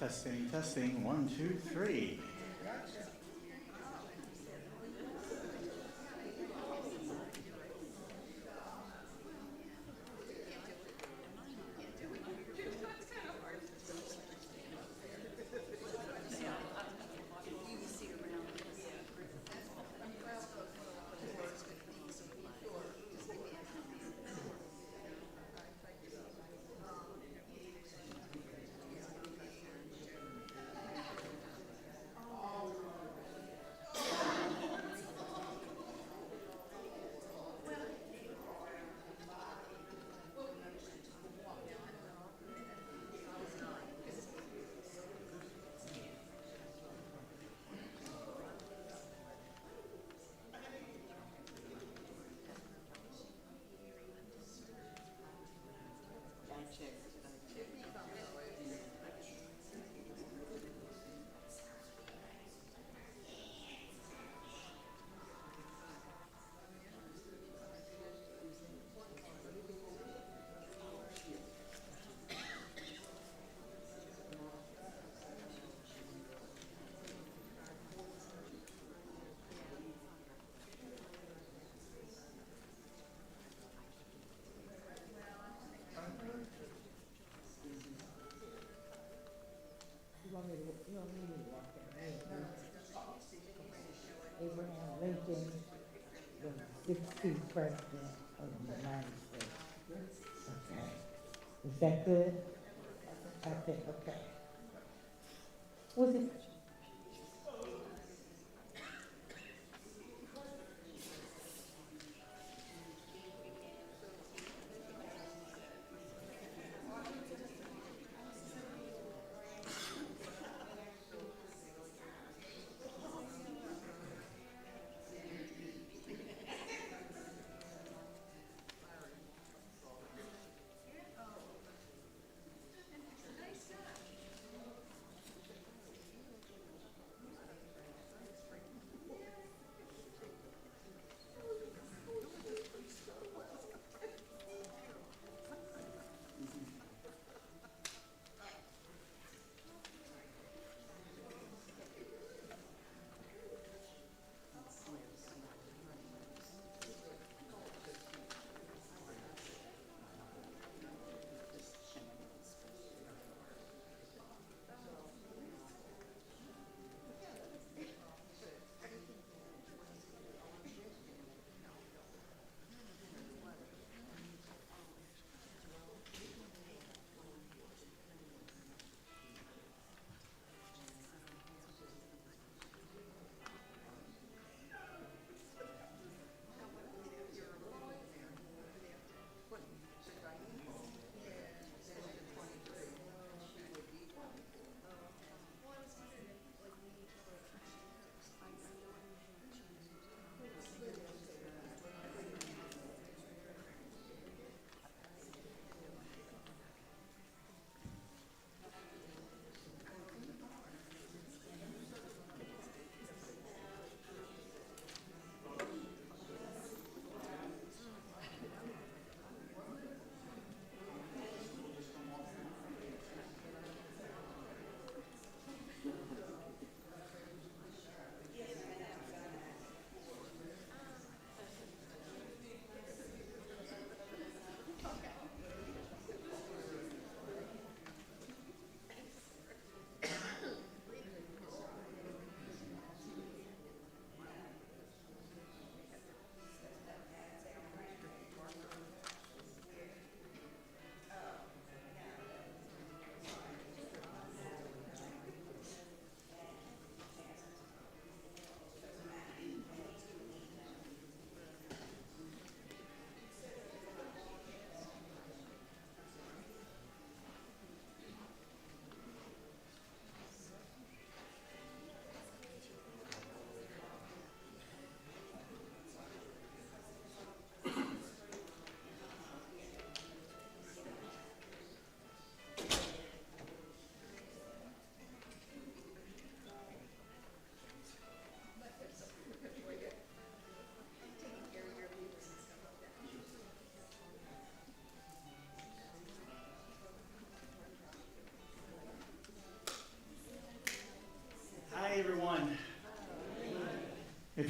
Testing, testing, one, two, three. You want me to walk in? Abraham Lincoln, the 16th president of the United States. Okay. Is that good? I think, okay. Was it?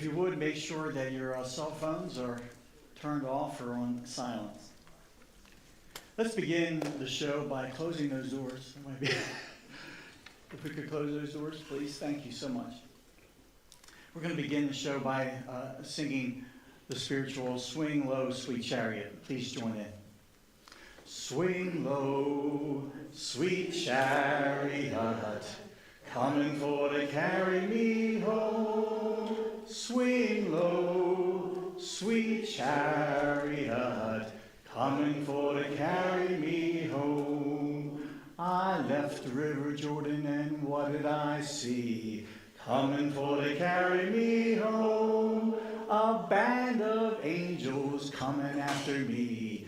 If you would, make sure that your cell phones are turned off or on silence. Let's begin the show by closing those doors. That might be if we could close those doors, please. Thank you so much. We're going to begin the show by singing the spiritual Swing Low, Sweet Chariot. Please join in. Swing low, sweet chariot, coming for to carry me home. Swing low, sweet chariot, coming for to carry me home. I left the river Jordan, and what did I see? Coming for to carry me home. A band of angels coming after me,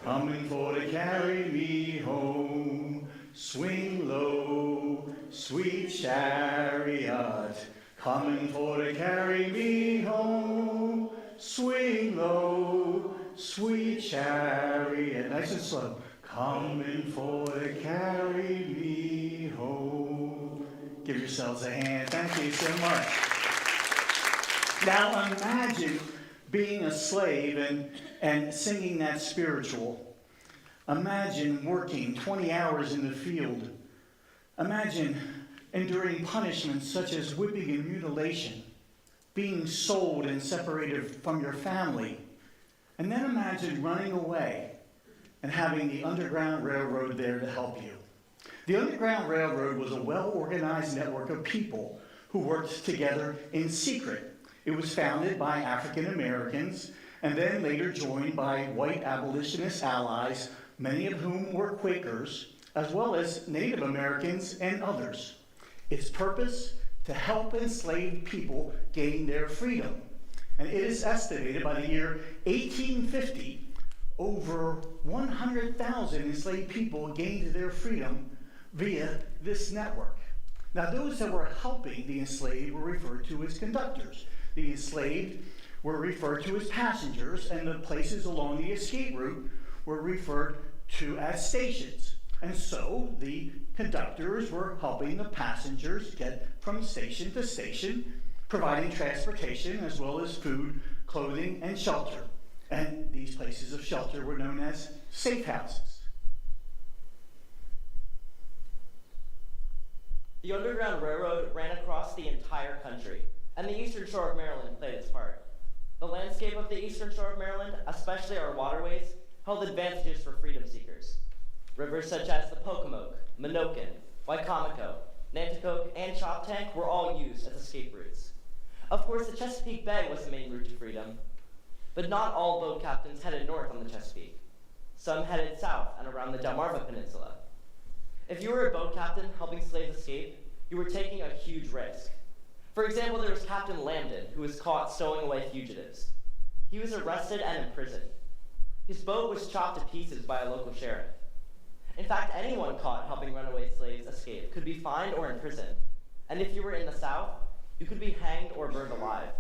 coming for to carry me home. Swing low, sweet chariot, coming for to carry me home. Swing low, sweet chariot, nice and slow, coming for to carry me home. Give yourselves a hand. Thank you so much. Now imagine being a slave and singing that spiritual. Imagine working 20 hours in the field. Imagine enduring punishments such as whipping and mutilation, being sold and separated from your family. And then imagine running away and having the Underground Railroad there to help you. The Underground Railroad was a well-organized network of people who worked together in secret. It was founded by African Americans and then later joined by white abolitionist allies, many of whom were Quakers, as well as Native Americans and others. Its purpose, to help enslaved people gain their freedom. And it is estimated by the year 1850, over 100,000 enslaved people gained their freedom via this network. Now, those that were helping the enslaved were referred to as conductors. The enslaved were referred to as passengers, and the places along the escape route were referred to as stations. And so the conductors were helping the passengers get from station to station, providing transportation as well as food, clothing, and shelter. And these places of shelter were known as safe houses. The Underground Railroad ran across the entire country, and the Eastern Shore of Maryland played its part. The landscape of the Eastern Shore of Maryland, especially our waterways, held advantages for freedom seekers. Rivers such as the Pocomoke, Minoken, Wicomico, Nanticoke, and Choptank were all used as escape routes. Of course, the Chesapeake Bay was the main route to freedom, but not all boat captains headed north on the Chesapeake. Some headed south and around the Delmarva Peninsula. If you were a boat captain helping slaves escape, you were taking a huge risk. For example, there was Captain Lambden, who was caught stowing away fugitives. He was arrested and imprisoned. His boat was chopped to pieces by a local sheriff. In fact, anyone caught helping runaway slaves escape could be fined or imprisoned. And if you were in the South, you could be hanged or burned alive.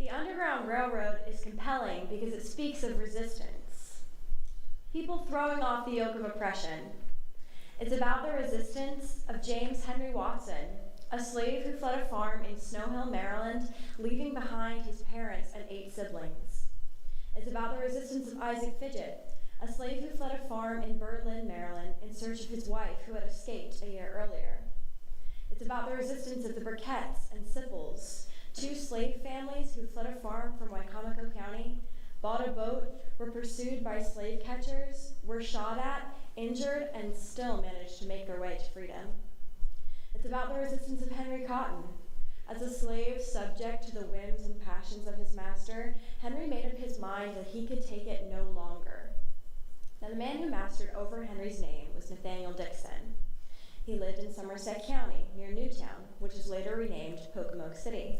The Underground Railroad is compelling because it speaks of resistance. People throwing off the yoke of oppression. It's about the resistance of James Henry Watson, a slave who fled a farm in Snow Hill, Maryland, leaving behind his parents and 8 siblings. It's about the resistance of Isaac Fidget, a slave who fled a farm in Berlin, Maryland, in search of his wife who had escaped a year earlier. It's about the resistance of the Burketts and Sipples, 2 slave families who fled a farm from Wicomico County, bought a boat, were pursued by slave catchers, were shot at, injured, and still managed to make their way to freedom. It's about the resistance of Henry Cotton. As a slave subject to the whims and passions of his master, Henry made up his mind that he could take it no longer. Now, the man who mastered over Henry's name was Nathaniel Dixon. He lived in Somerset County, near Newtown, which was later renamed Pocomoke City.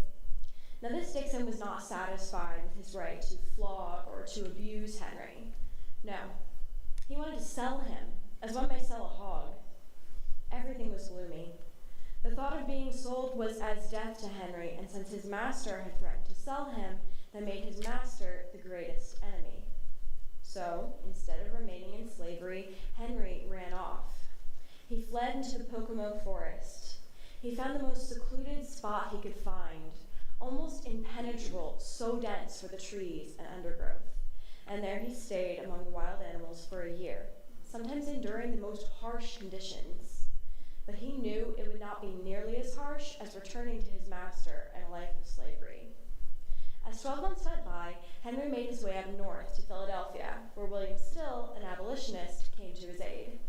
Now, this Dixon was not satisfied with his right to flog or to abuse Henry. No, he wanted to sell him, as one may sell a hog. Everything was gloomy. The thought of being sold was as death to Henry, and since his master had threatened to sell him, that made his master the greatest enemy. So, instead of remaining in slavery, Henry ran off. He fled into the Pocomo forest. He found the most secluded spot he could find, almost impenetrable, so dense were the trees and undergrowth. And there he stayed among the wild animals for a year, sometimes enduring the most harsh conditions. But he knew it would not be nearly as harsh as returning to his master and a life of slavery. As 12 months went by, Henry made his way up north to Philadelphia, where William Still, an abolitionist, came to his aid.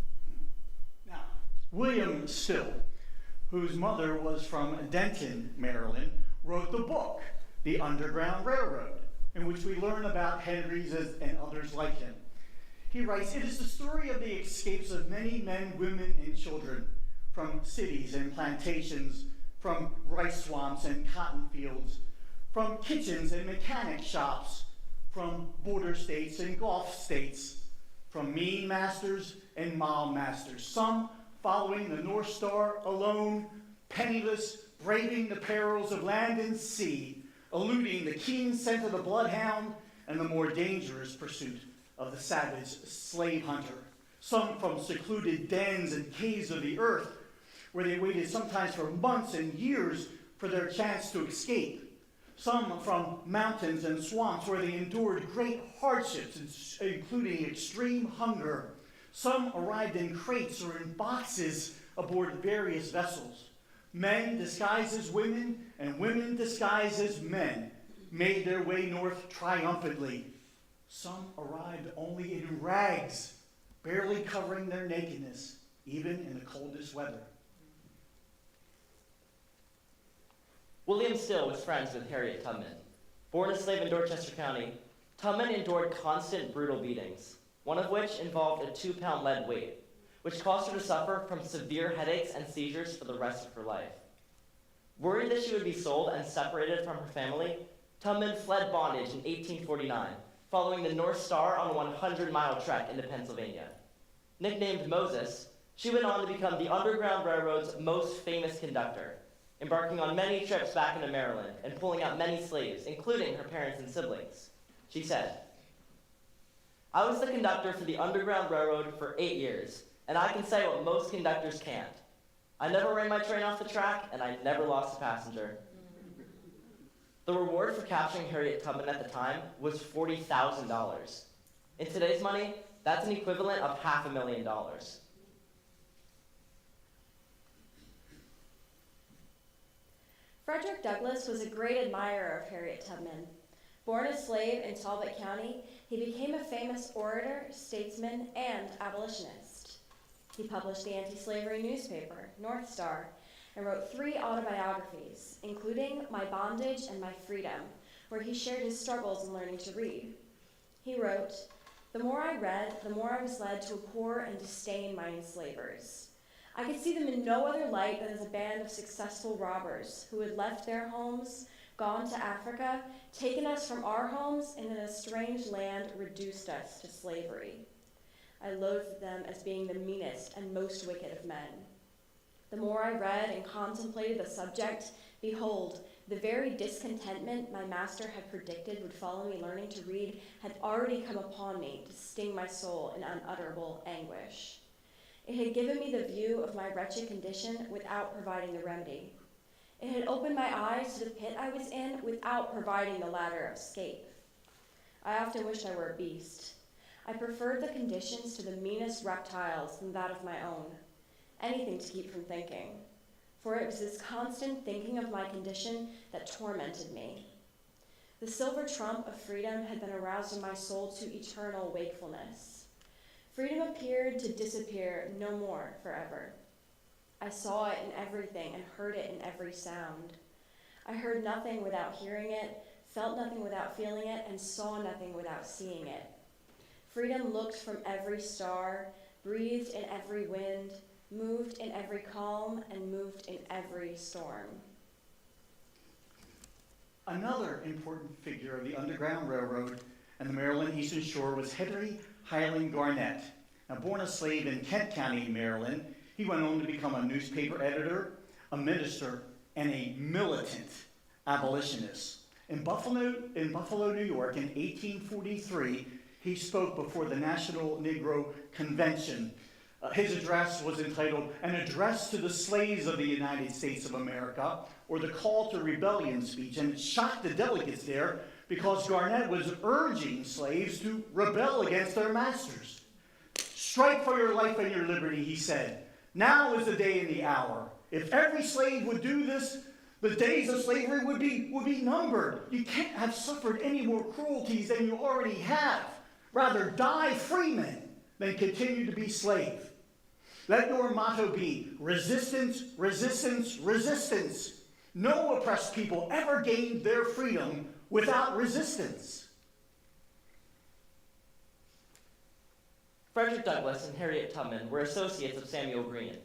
Now, William Still, whose mother was from Denton, Maryland, wrote the book, The Underground Railroad, in which we learn about Henry's and others like him. He writes, "It is the story of the escapes of many men, women, and children from cities and plantations, from rice swamps and cotton fields, from kitchens and mechanic shops, from border states and Gulf states, from mean masters and mild masters, some following the North Star alone, penniless, braving the perils of land and sea, eluding the keen scent of the bloodhound and the more dangerous pursuit of the savage slave hunter, some from secluded dens and caves of the earth, where they waited sometimes for months and years for their chance to escape, some from mountains and swamps where they endured great hardships, including extreme hunger. Some arrived in crates or in boxes aboard various vessels. Men disguised as women and women disguised as men made their way north triumphantly. Some arrived only in rags, barely covering their nakedness, even in the coldest weather." William Still was friends with Harriet Tubman. Born a slave in Dorchester County, Tubman endured constant brutal beatings, one of which involved a 2-pound lead weight, which caused her to suffer from severe headaches and seizures for the rest of her life. Worried that she would be sold and separated from her family, Tubman fled bondage in 1849, following the North Star on a 100-mile trek into Pennsylvania. Nicknamed Moses, she went on to become the Underground Railroad's most famous conductor, embarking on many trips back into Maryland and pulling out many slaves, including her parents and siblings. She said, "I was the conductor for the Underground Railroad for 8 years, and I can say what most conductors can't. I never ran my train off the track, and I never lost a passenger." The reward for capturing Harriet Tubman at the time was $40,000. In today's money, that's an equivalent of $500,000. Frederick Douglass was a great admirer of Harriet Tubman. Born a slave in Talbot County, he became a famous orator, statesman, and abolitionist. He published the anti-slavery newspaper, North Star, and wrote 3 autobiographies, including My Bondage and My Freedom, where he shared his struggles in learning to read. He wrote, "The more I read, the more I was led to abhor and disdain my enslavers. I could see them in no other light than as a band of successful robbers who had left their homes, gone to Africa, taken us from our homes, and in a strange land reduced us to slavery. I loathed them as being the meanest and most wicked of men. The more I read and contemplated the subject, behold, the very discontentment my master had predicted would follow me learning to read had already come upon me to sting my soul in unutterable anguish. It had given me the view of my wretched condition without providing the remedy. It had opened my eyes to the pit I was in without providing the ladder of escape. I often wished I were a beast. I preferred the conditions to the meanest reptiles than that of my own. Anything to keep from thinking. For it was this constant thinking of my condition that tormented me. The silver trump of freedom had been aroused in my soul to eternal wakefulness. Freedom appeared to disappear no more forever. I saw it in everything and heard it in every sound. I heard nothing without hearing it, felt nothing without feeling it, and saw nothing without seeing it. Freedom looked from every star, breathed in every wind, moved in every calm, and moved in every storm." Another important figure of the Underground Railroad and the Maryland Eastern Shore was Henry Highland Garnett. Now, born a slave in Kent County, Maryland, he went on to become a newspaper editor, a minister, and a militant abolitionist. In Buffalo, New York, in 1843, he spoke before the National Negro Convention, His address was entitled An Address to the Slaves of the United States of America, or the Call to Rebellion speech, and it shocked the delegates there because Garnett was urging slaves to rebel against their masters. Strike for your life and your liberty, he said. Now is the day and the hour. If every slave would do this, the days of slavery would be numbered. You can't have suffered any more cruelties than you already have. Rather die freemen than continue to be slave. Let your motto be resistance, resistance, resistance. No oppressed people ever gained their freedom without resistance. Frederick Douglass and Harriet Tubman were associates of Samuel Green.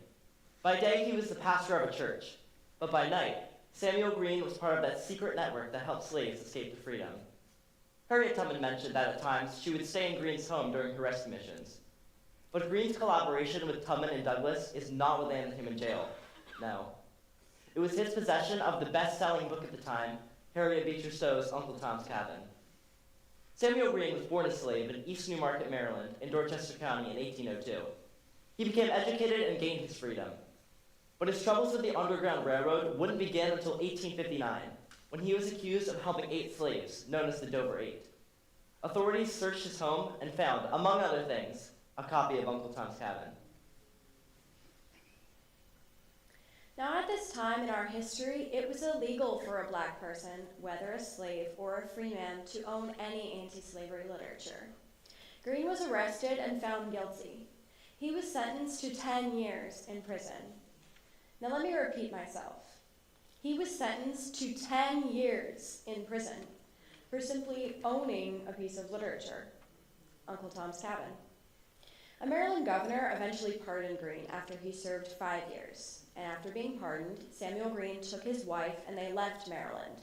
By day, he was the pastor of a church, but by night, Samuel Green was part of that secret network that helped slaves escape to freedom. Harriet Tubman mentioned that at times she would stay in Green's home during her rescue missions. But Green's collaboration with Tubman and Douglass is not what landed him in jail. No. It was his possession of the best-selling book at the time, Harriet Beecher Stowe's Uncle Tom's Cabin. Samuel Green was born a slave in East Newmarket, Maryland, in Dorchester County in 1802. He became educated and gained his freedom. But his troubles with the Underground Railroad wouldn't begin until 1859, when he was accused of helping 8 slaves, known as the Dover Eight. Authorities searched his home and found, among other things, a copy of Uncle Tom's Cabin. Now, at this time in our history, it was illegal for a black person, whether a slave or a free man, to own any anti-slavery literature. Green was arrested and found guilty. He was sentenced to 10 years in prison. Now, let me repeat myself. He was sentenced to 10 years in prison for simply owning a piece of literature, Uncle Tom's Cabin. A Maryland governor eventually pardoned Green after he served 5 years. And after being pardoned, Samuel Green took his wife and they left Maryland.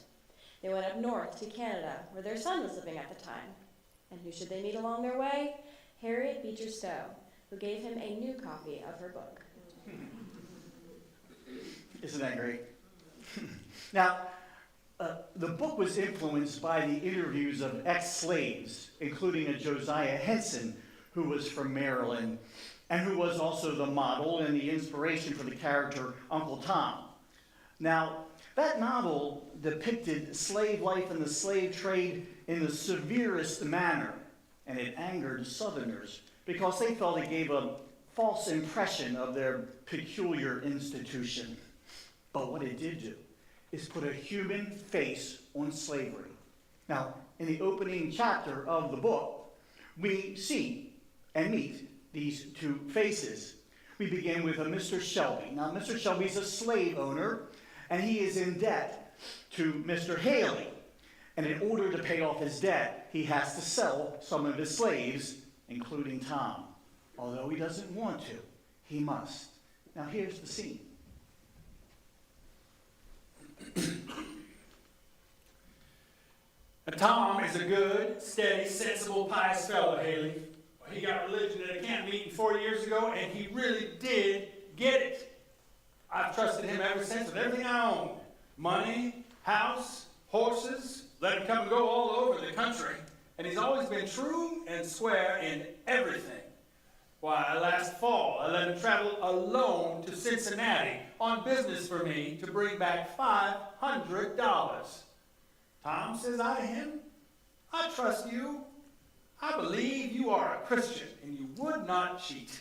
They went up north to Canada, where their son was living at the time. And who should they meet along their way? Harriet Beecher Stowe, who gave him a new copy of her book. Isn't that great? Now, the book was influenced by the interviews of ex-slaves, including a Josiah Henson, who was from Maryland, and who was also the model and the inspiration for the character Uncle Tom. Now, that novel depicted slave life and the slave trade in the severest manner, and it angered Southerners because they felt it gave a false impression of their peculiar institution. But what it did do is put a human face on slavery. Now, in the opening chapter of the book, we see and meet these two faces. We begin with a Mr. Shelby. Now, Mr. Shelby is a slave owner, and he is in debt to Mr. Haley. And in order to pay off his debt, he has to sell some of his slaves, including Tom. Although he doesn't want to, he must. Now, here's the scene. Tom is a good, steady, sensible, pious fellow, Haley. Well, he got religion at a camp meeting 4 years ago, and he really did get it. I've trusted him ever since with everything I own. Money, house, horses, let him come and go all over the country. And he's always been true and square in everything. Why, last fall, I let him travel alone to Cincinnati on business for me to bring back $500. Tom, says I to him, I trust you. I believe you are a Christian and you would not cheat.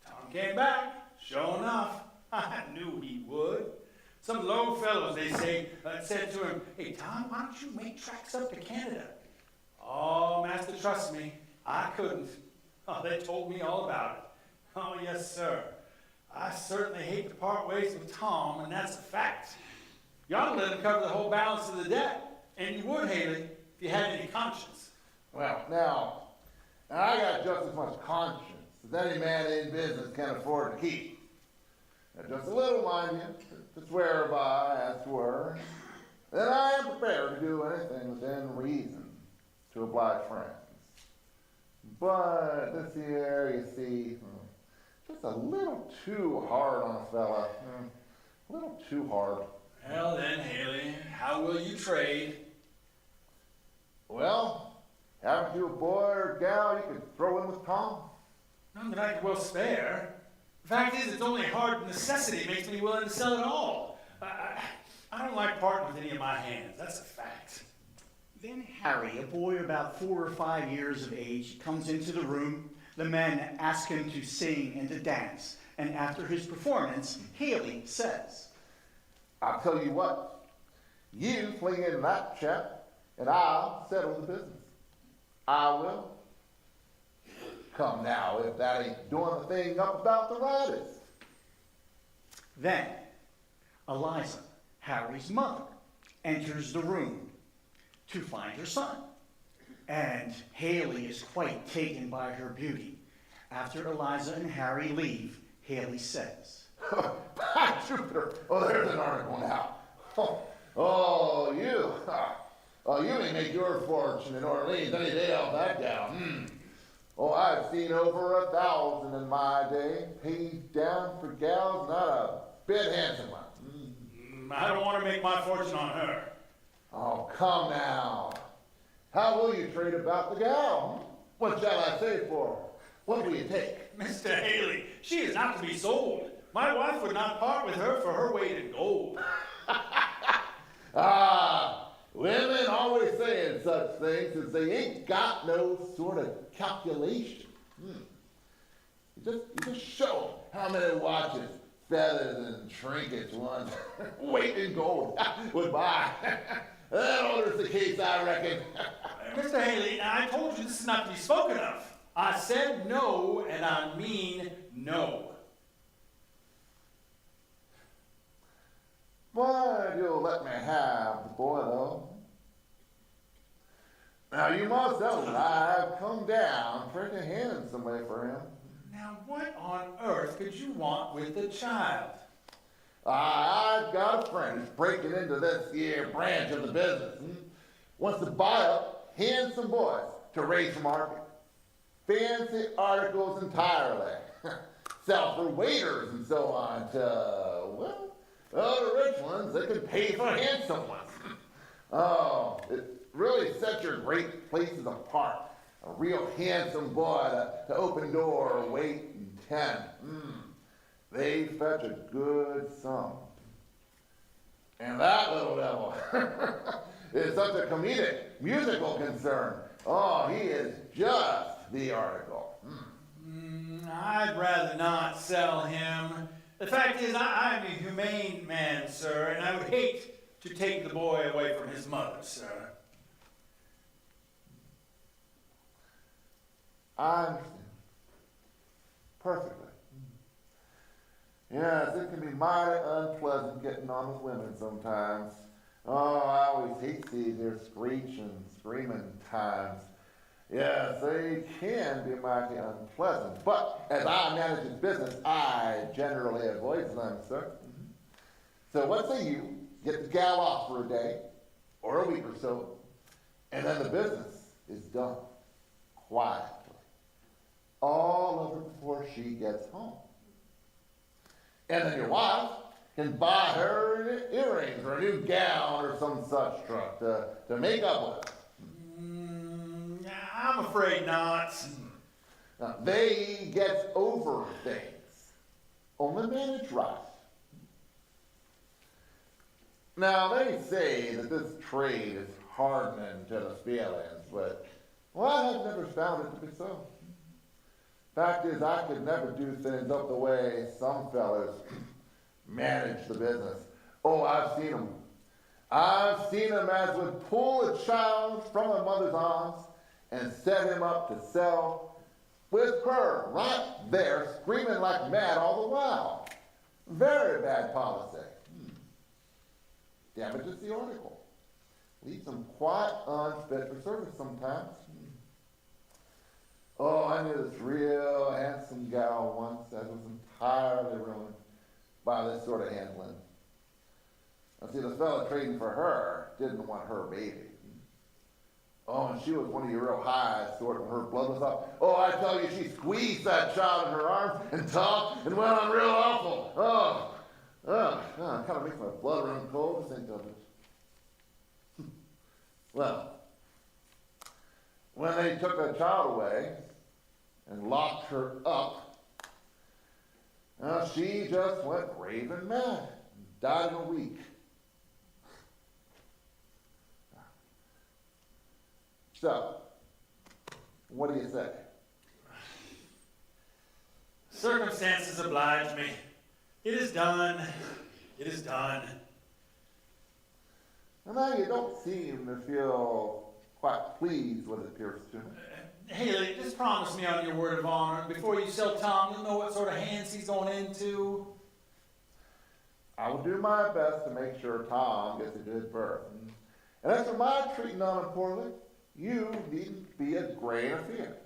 Tom came back, sure enough. I knew he would. Some low fellows, they say, said to him, hey, Tom, why don't you make tracks up to Canada? Oh, Master, trust me, I couldn't. Oh, they told me all about it. Oh, yes, sir. I certainly hate to part ways with Tom, and that's a fact. You ought to let him cover the whole balance of the debt. And you would, Haley, if you had any conscience. Well, now I got just as much conscience as any man in business can afford to keep. Now, just a little, mind you, to swear by, as 'twere, that I am prepared to do anything within reason to oblige friends. But this year, you see, just a little too hard on a fella. A little too hard. Well then, Haley, how will you trade? Well, haven't you a boy or gal you could throw in with Tom? None that I can well spare. The fact is, it's only hard necessity makes me willing to sell it all. I don't like parting with any of my hands. That's a fact. Then Harry, a boy about 4 or 5 years of age, comes into the room. The men ask him to sing and to dance. And after his performance, Haley says, I'll tell you what, you fling in that chap, and I'll settle the business. I will. Come now, if that ain't doing the thing up about the rightest. Then Eliza, Harry's mother, enters the room to find her son. And Haley is quite taken by her beauty. After Eliza and Harry leave, Haley says, By Jupiter! Oh, there's an article now. Oh, you may make your fortune in Orleans any day off that gal. Oh, I've seen over 1,000 in my day, paid down for gals, not a bit handsome one. I don't want to make my fortune on her. Oh, come now. How will you trade about the gal? What shall I say for her? What will you take? Mr. Haley, she is not to be sold. My wife would not part with her for her weight in gold. Women always saying such things as they ain't got no sort of calculation. You just show 'em how many watches, feathers, and trinkets one weight in gold would buy. That alters the case, I reckon. Mr. Haley, I told you this is not to be spoken of. I said no, and I mean no. But you'll let me have the boy, though. Now, you must know that I've come down pretty handsome way for him. Now, what on earth could you want with the child? I've got a friend who's breaking into this here branch of the business. Wants to buy up handsome boys to raise for market. Fancy articles entirely. Sell for waiters and so on to, the rich ones, they can pay for handsome ones. Oh, it really sets your great places apart. A real handsome boy to open door, wait, and tend. They fetch a good sum. And that little devil is such a comedic, musical concern. Oh, he is just the article. I'd rather not sell him. The fact is, I'm a humane man, sir, and I would hate to take the boy away from his mother, sir. I understand. Perfectly. Yes, it can be mighty unpleasant getting on with women sometimes. Oh, I always hate these their screeching, screaming times. Yes, they can be mighty unpleasant, but as I manage this business, I generally avoid them, sir. So what say you get the gal off for a day, or a week or so, and then the business is done, quietly, all over before she gets home. And then your wife can buy her earrings or a new gown or some such truck to make up with. I'm afraid not. Now, they get over things, only manage right. Now, they say that this trade is hardening to the feelings, but I have never found it to be so. Fact is, I could never do things up the way some fellas manage the business. Oh, I've seen them. I've seen them as would pull a child from a mother's arms and set him up to sell with her right there screaming like mad all the while. Very bad policy. Damages the article. Leaves them quite unfit for service sometimes. Oh, I knew this real handsome gal once that was entirely ruined by this sort of handling. Now, see, the fella trading for her didn't want her baby. Oh, and she was one of your real high sort when her blood was up. Oh, I tell you, she squeezed that child in her arms and talked and went on real awful. Oh, it kind of makes my blood run cold to think of it. Well, when they took the child away and locked her up. She just went raving mad and died in a week. So, what do you say? Circumstances oblige me. It is done. It is done. And now you don't seem to feel quite pleased with it appears to me. Haley, just promise me on your word of honor, before you sell Tom, you'll know what sort of hands he's going into. I will do my best to make sure Tom gets a good birth. And as for my treating on him poorly, you needn't be a grain of fear.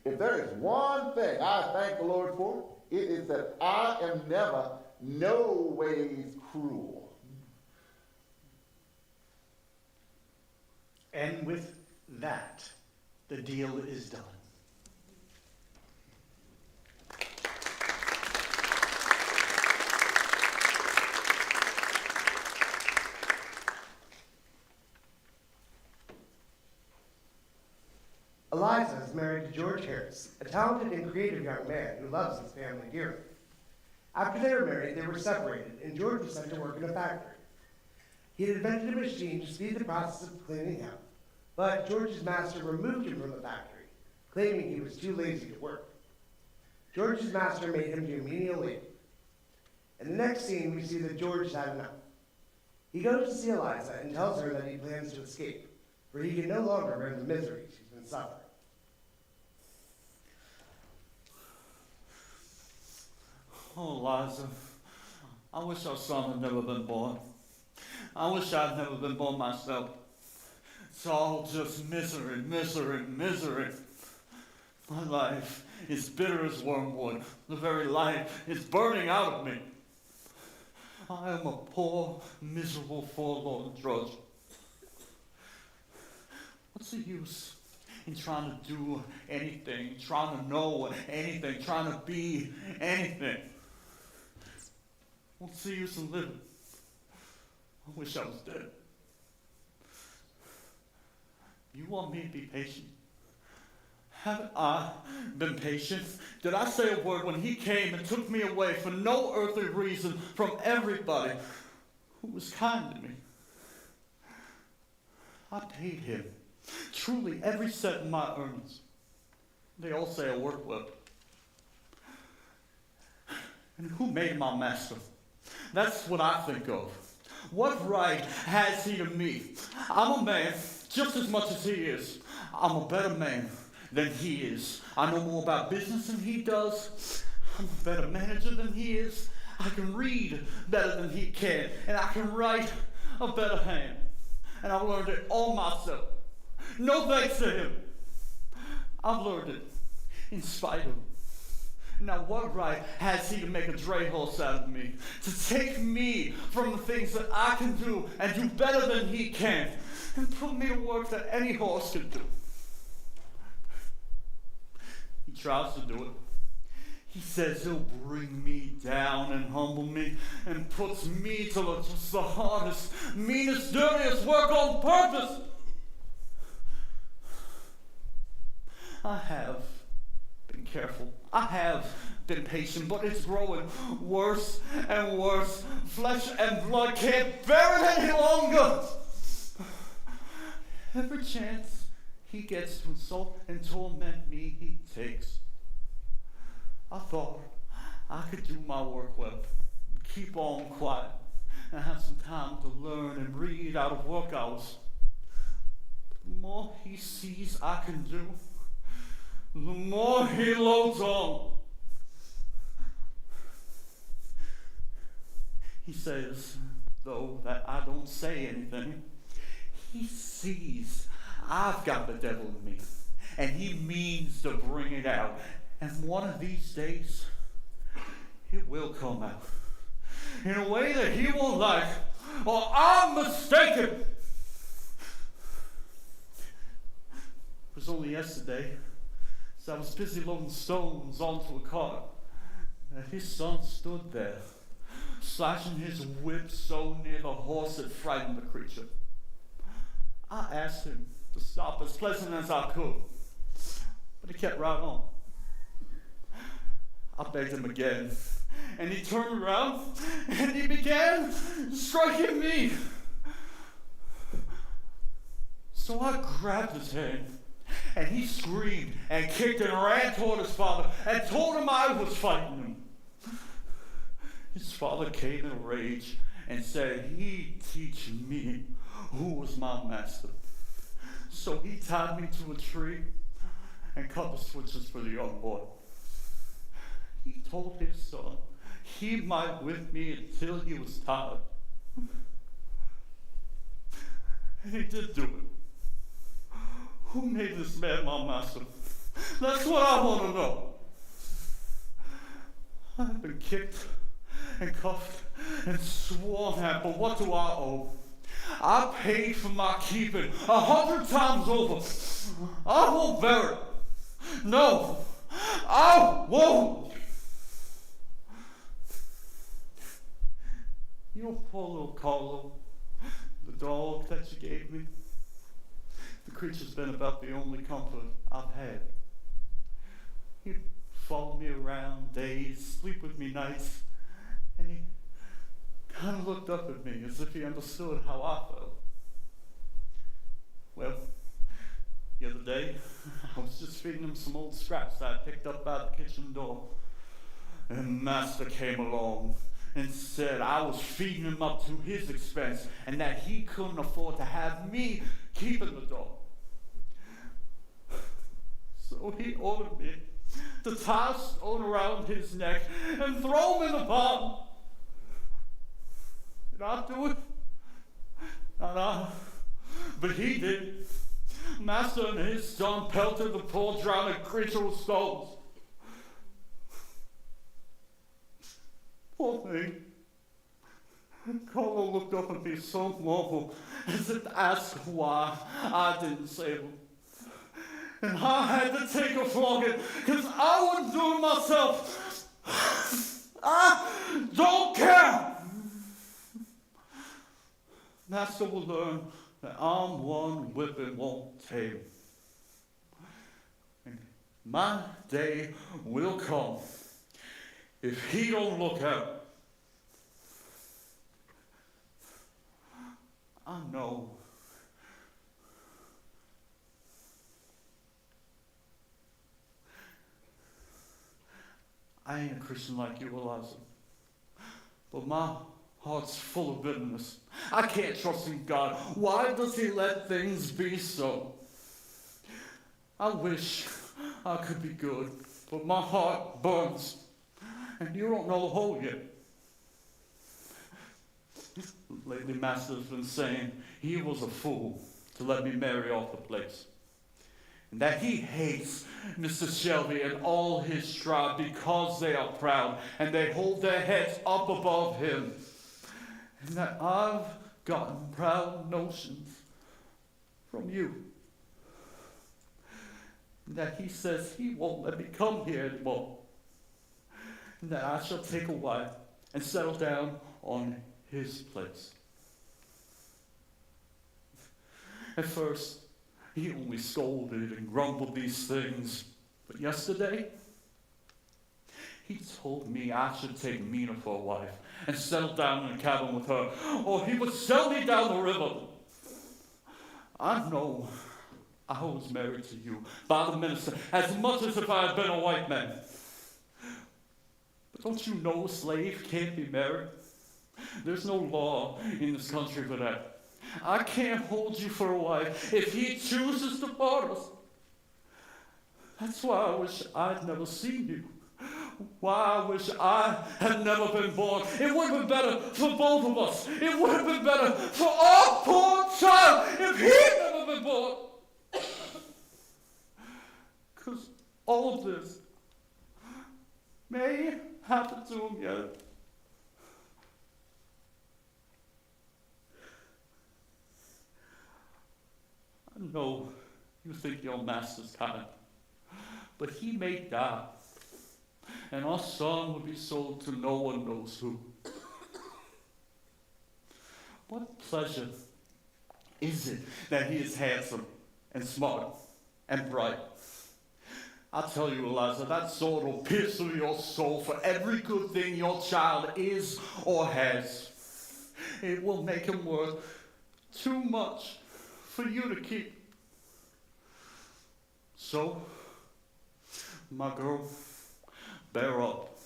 If there is one thing I thank the Lord for, it is that I am never, no ways cruel. And with that, the deal is done. Eliza is married to George Harris, a talented and creative young man who loves his family dearly. After they were married, they were separated, and George was sent to work in a factory. He had invented a machine to speed the process of cleaning out, but George's master removed him from the factory, claiming he was too lazy to work. George's master made him do menial labor. In the next scene, we see that George has had enough. He goes to see Eliza and tells her that he plans to escape, for he can no longer bear the misery she's been suffering. Oh, Eliza, I wish our son had never been born. I wish I'd never been born myself. It's all just misery, misery, misery. My life is bitter as wormwood. The very life is burning out of me. I am a poor, miserable, forlorn drudge. What's the use in trying to do anything, trying to know anything, trying to be anything? What's the use in living? I wish I was dead. You want me to be patient? Haven't I been patient? Did I say a word when he came and took me away for no earthly reason from everybody who was kind to me? I paid him truly every cent in my earnings. They all say I work well. And who made my master? That's what I think of. What right has he to me? I'm a man just as much as he is. I'm a better man than he is. I know more about business than he does. I'm a better manager than he is. I can read better than he can. And I can write a better hand. And I've learned it all myself. No thanks to him. I've learned it in spite of him. Now what right has he to make a dray horse out of me? To take me from the things that I can do and do better than he can, and put me to work that any horse can do? He tries to do it. He says he'll bring me down and humble me and puts me to just the hardest, meanest, dirtiest work on purpose. I have been careful. I have been patient, but it's growing worse and worse. Flesh and blood can't bear it any longer. Every chance he gets to insult and torment me, he takes. I thought I could do my work well, keep on quiet, and have some time to learn and read out of work hours. The more he sees I can do, the more he loads on. He says, though, that I don't say anything. He sees I've got the devil in me, and he means to bring it out. And one of these days, it will come out in a way that he won't like, or I'm mistaken. It was only yesterday, as I was busy loading stones onto a cart, that his son stood there, slashing his whip so near the horse it frightened the creature. I asked him to stop as pleasant as I could, but he kept right on. I begged him again, and he turned around and he began striking me. So I grabbed his hand, and he screamed and kicked and ran toward his father and told him I was fighting him. His father came in a rage and said he'd teach me who was my master. So he tied me to a tree and cut the switches for the young boy. He told his son he might whip me until he was tired. And he did do it. Who made this man my master? That's what I want to know. I've been kicked and cuffed and sworn at, but what do I owe? I paid for my keeping 100 times over. I won't bear it. No, I won't. You poor little Carlo, the dog that you gave me, the creature's been about the only comfort I've had. He'd follow me around days, sleep with me nights, and he kind of looked up at me as if he understood how I felt. Well, the other day, I was just feeding him some old scraps I picked up by the kitchen door, and Master came along and said I was feeding him up to his expense and that he couldn't afford to have me keeping the dog. So he ordered me to tie a stone around his neck and throw him in the pond. Did I do it? No. But he did. Master and his son pelted the poor drowning creature with stones. Poor thing. Carlo looked up at me so mournful as if to ask why I didn't save him. And I had to take a flogging because I wouldn't do it myself. I don't care. Master will learn that I'm one whipping won't tame. And my day will come if he don't look out. I know. I ain't a Christian like you, Eliza. But my heart's full of bitterness. I can't trust in God. Why does he let things be so? I wish I could be good, but my heart burns. And you don't know the whole yet. Lately, Master's been saying he was a fool to let me marry off the place. And that he hates Mr. Shelby and all his tribe because they are proud and they hold their heads up above him. And that I've gotten proud notions from you. And that he says he won't let me come here anymore. And that I shall take a wife and settle down on his place. At first, he only scolded and grumbled these things. But yesterday, he told me I should take Mina for a wife and settle down in a cabin with her, or he would sell me down the river. I know I was married to you by the minister as much as if I had been a white man. But don't you know a slave can't be married? There's no law in this country for that. I can't hold you for a wife if he chooses to part us. That's why I wish I'd never seen you. Why I wish I had never been born. It would have been better for both of us. It would have been better for our poor child if he had never been born. Because all of this may happen to him yet. I know you think your master's kind, but he may die, and our son will be sold to no one knows who. What pleasure is it that he is handsome and smart and bright? I tell you, Eliza, that sword will pierce through your soul for every good thing your child is or has. It will make him worth too much for you to keep. So, my girl, bear up.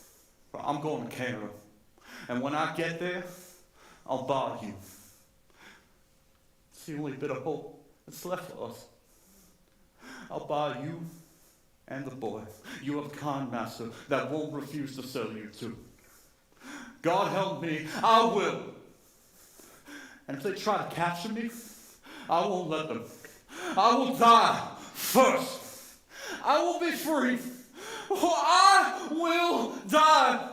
I'm going to Canada. And when I get there, I'll buy you. It's the only bit of hope that's left for us. I'll buy you and the boy. You have a kind master that won't refuse to sell you to. God help me, I will. And if they try to capture me, I won't let them. I will die first. I will be free. I will die.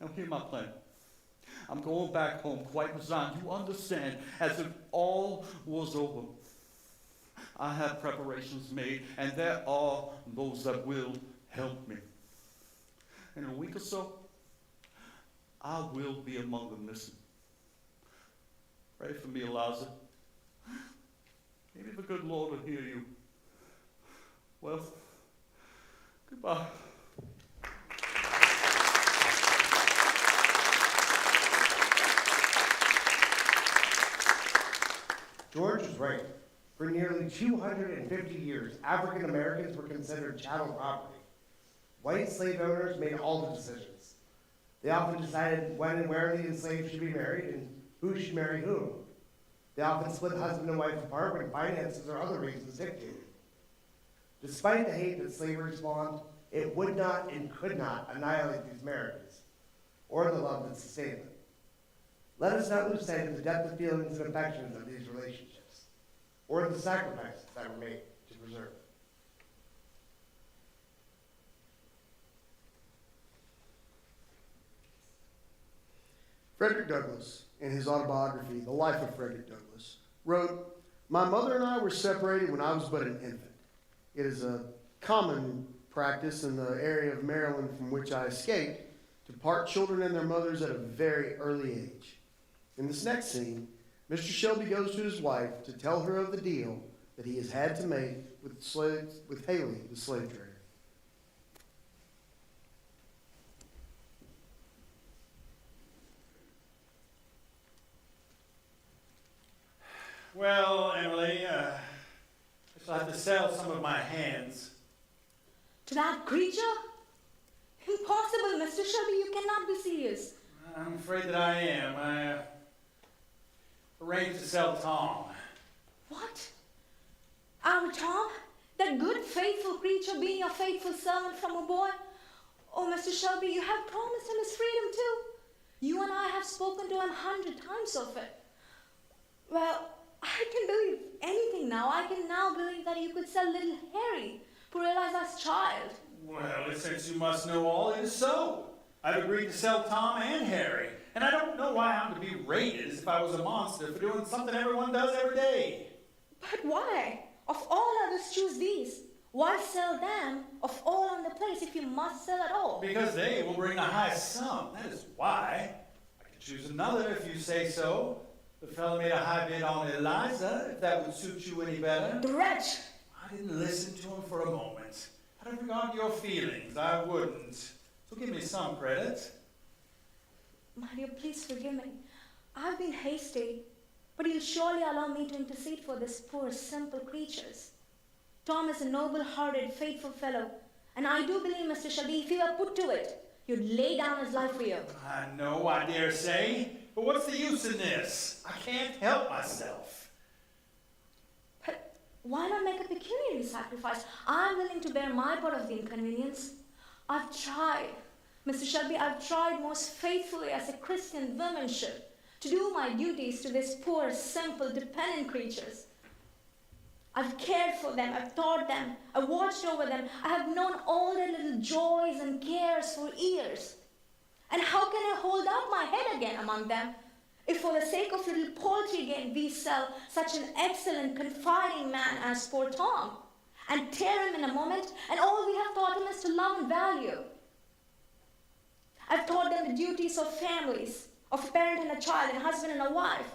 Now hear my plan. I'm going back home quite resigned. You understand, as if all was over. I have preparations made, and there are those that will help me. In a week or so, I will be among the missing. Pray for me, Eliza. Maybe the good Lord will hear you. Well, goodbye. George was right. For nearly 250 years, African Americans were considered chattel property. White slave owners made all the decisions. They often decided when and where the enslaved should be married and who should marry whom. They often split husband and wife apart when finances or other reasons dictated. Despite the hate that slavery spawned, it would not and could not annihilate these marriages or the love that sustained them. Let us not lose sight of the depth of feelings and affections of these relationships, or the sacrifices that were made to preserve them. Frederick Douglass, in his autobiography, The Life of Frederick Douglass, wrote, "My mother and I were separated when I was but an infant. It is a common practice in the area of Maryland from which I escaped to part children and their mothers at a very early age. In this next scene, Mr. Shelby goes to his wife to tell her of the deal that he has had to make with Haley, the slave trader. Well, Emily, I shall have to sell some of my hands. To that creature? Impossible, Mr. Shelby, you cannot be serious. I'm afraid that I am. I arranged to sell Tom. What? Our Tom? That good, faithful creature being a faithful servant from a boy? Oh, Mr. Shelby, you have promised him his freedom too. You and I have spoken to him 100 times of it. Well, I can believe anything now. I can now believe that you could sell little Harry for Eliza's child. Well, since you must know all, it is so. I've agreed to sell Tom and Harry, and I don't know why I'm to be rated as if I was a monster for doing something everyone does every day. But why? Of all others, choose these. Why sell them of all on the place if you must sell at all? Because they will bring the highest sum. That is why. I could choose another if you say so. The fellow made a high bid on Eliza, if that would suit you any better. The wretch! I didn't listen to him for a moment. Out of regard to your feelings, I wouldn't. So give me some credit. My dear, please forgive me. I've been hasty, but you'll surely allow me to intercede for these poor, simple creatures. Tom is a noble-hearted, faithful fellow, and I do believe, Mr. Shelby, if he were put to it, you'd lay down his life for you. I know, I dare say. But what's the use in this? I can't help myself. But why not make a pecuniary sacrifice? I'm willing to bear my part of the inconvenience. I've tried. Mr. Shelby, I've tried most faithfully as a Christian woman should to do my duties to these poor, simple, dependent creatures. I've cared for them, I've taught them, I've watched over them, I have known all their little joys and cares for years. And how can I hold up my head again among them if for the sake of little paltry gain we sell such an excellent, confiding man as poor Tom and tear him in a moment, and all we have taught him is to love and value? I've taught them the duties of families, of a parent and a child, and a husband and a wife.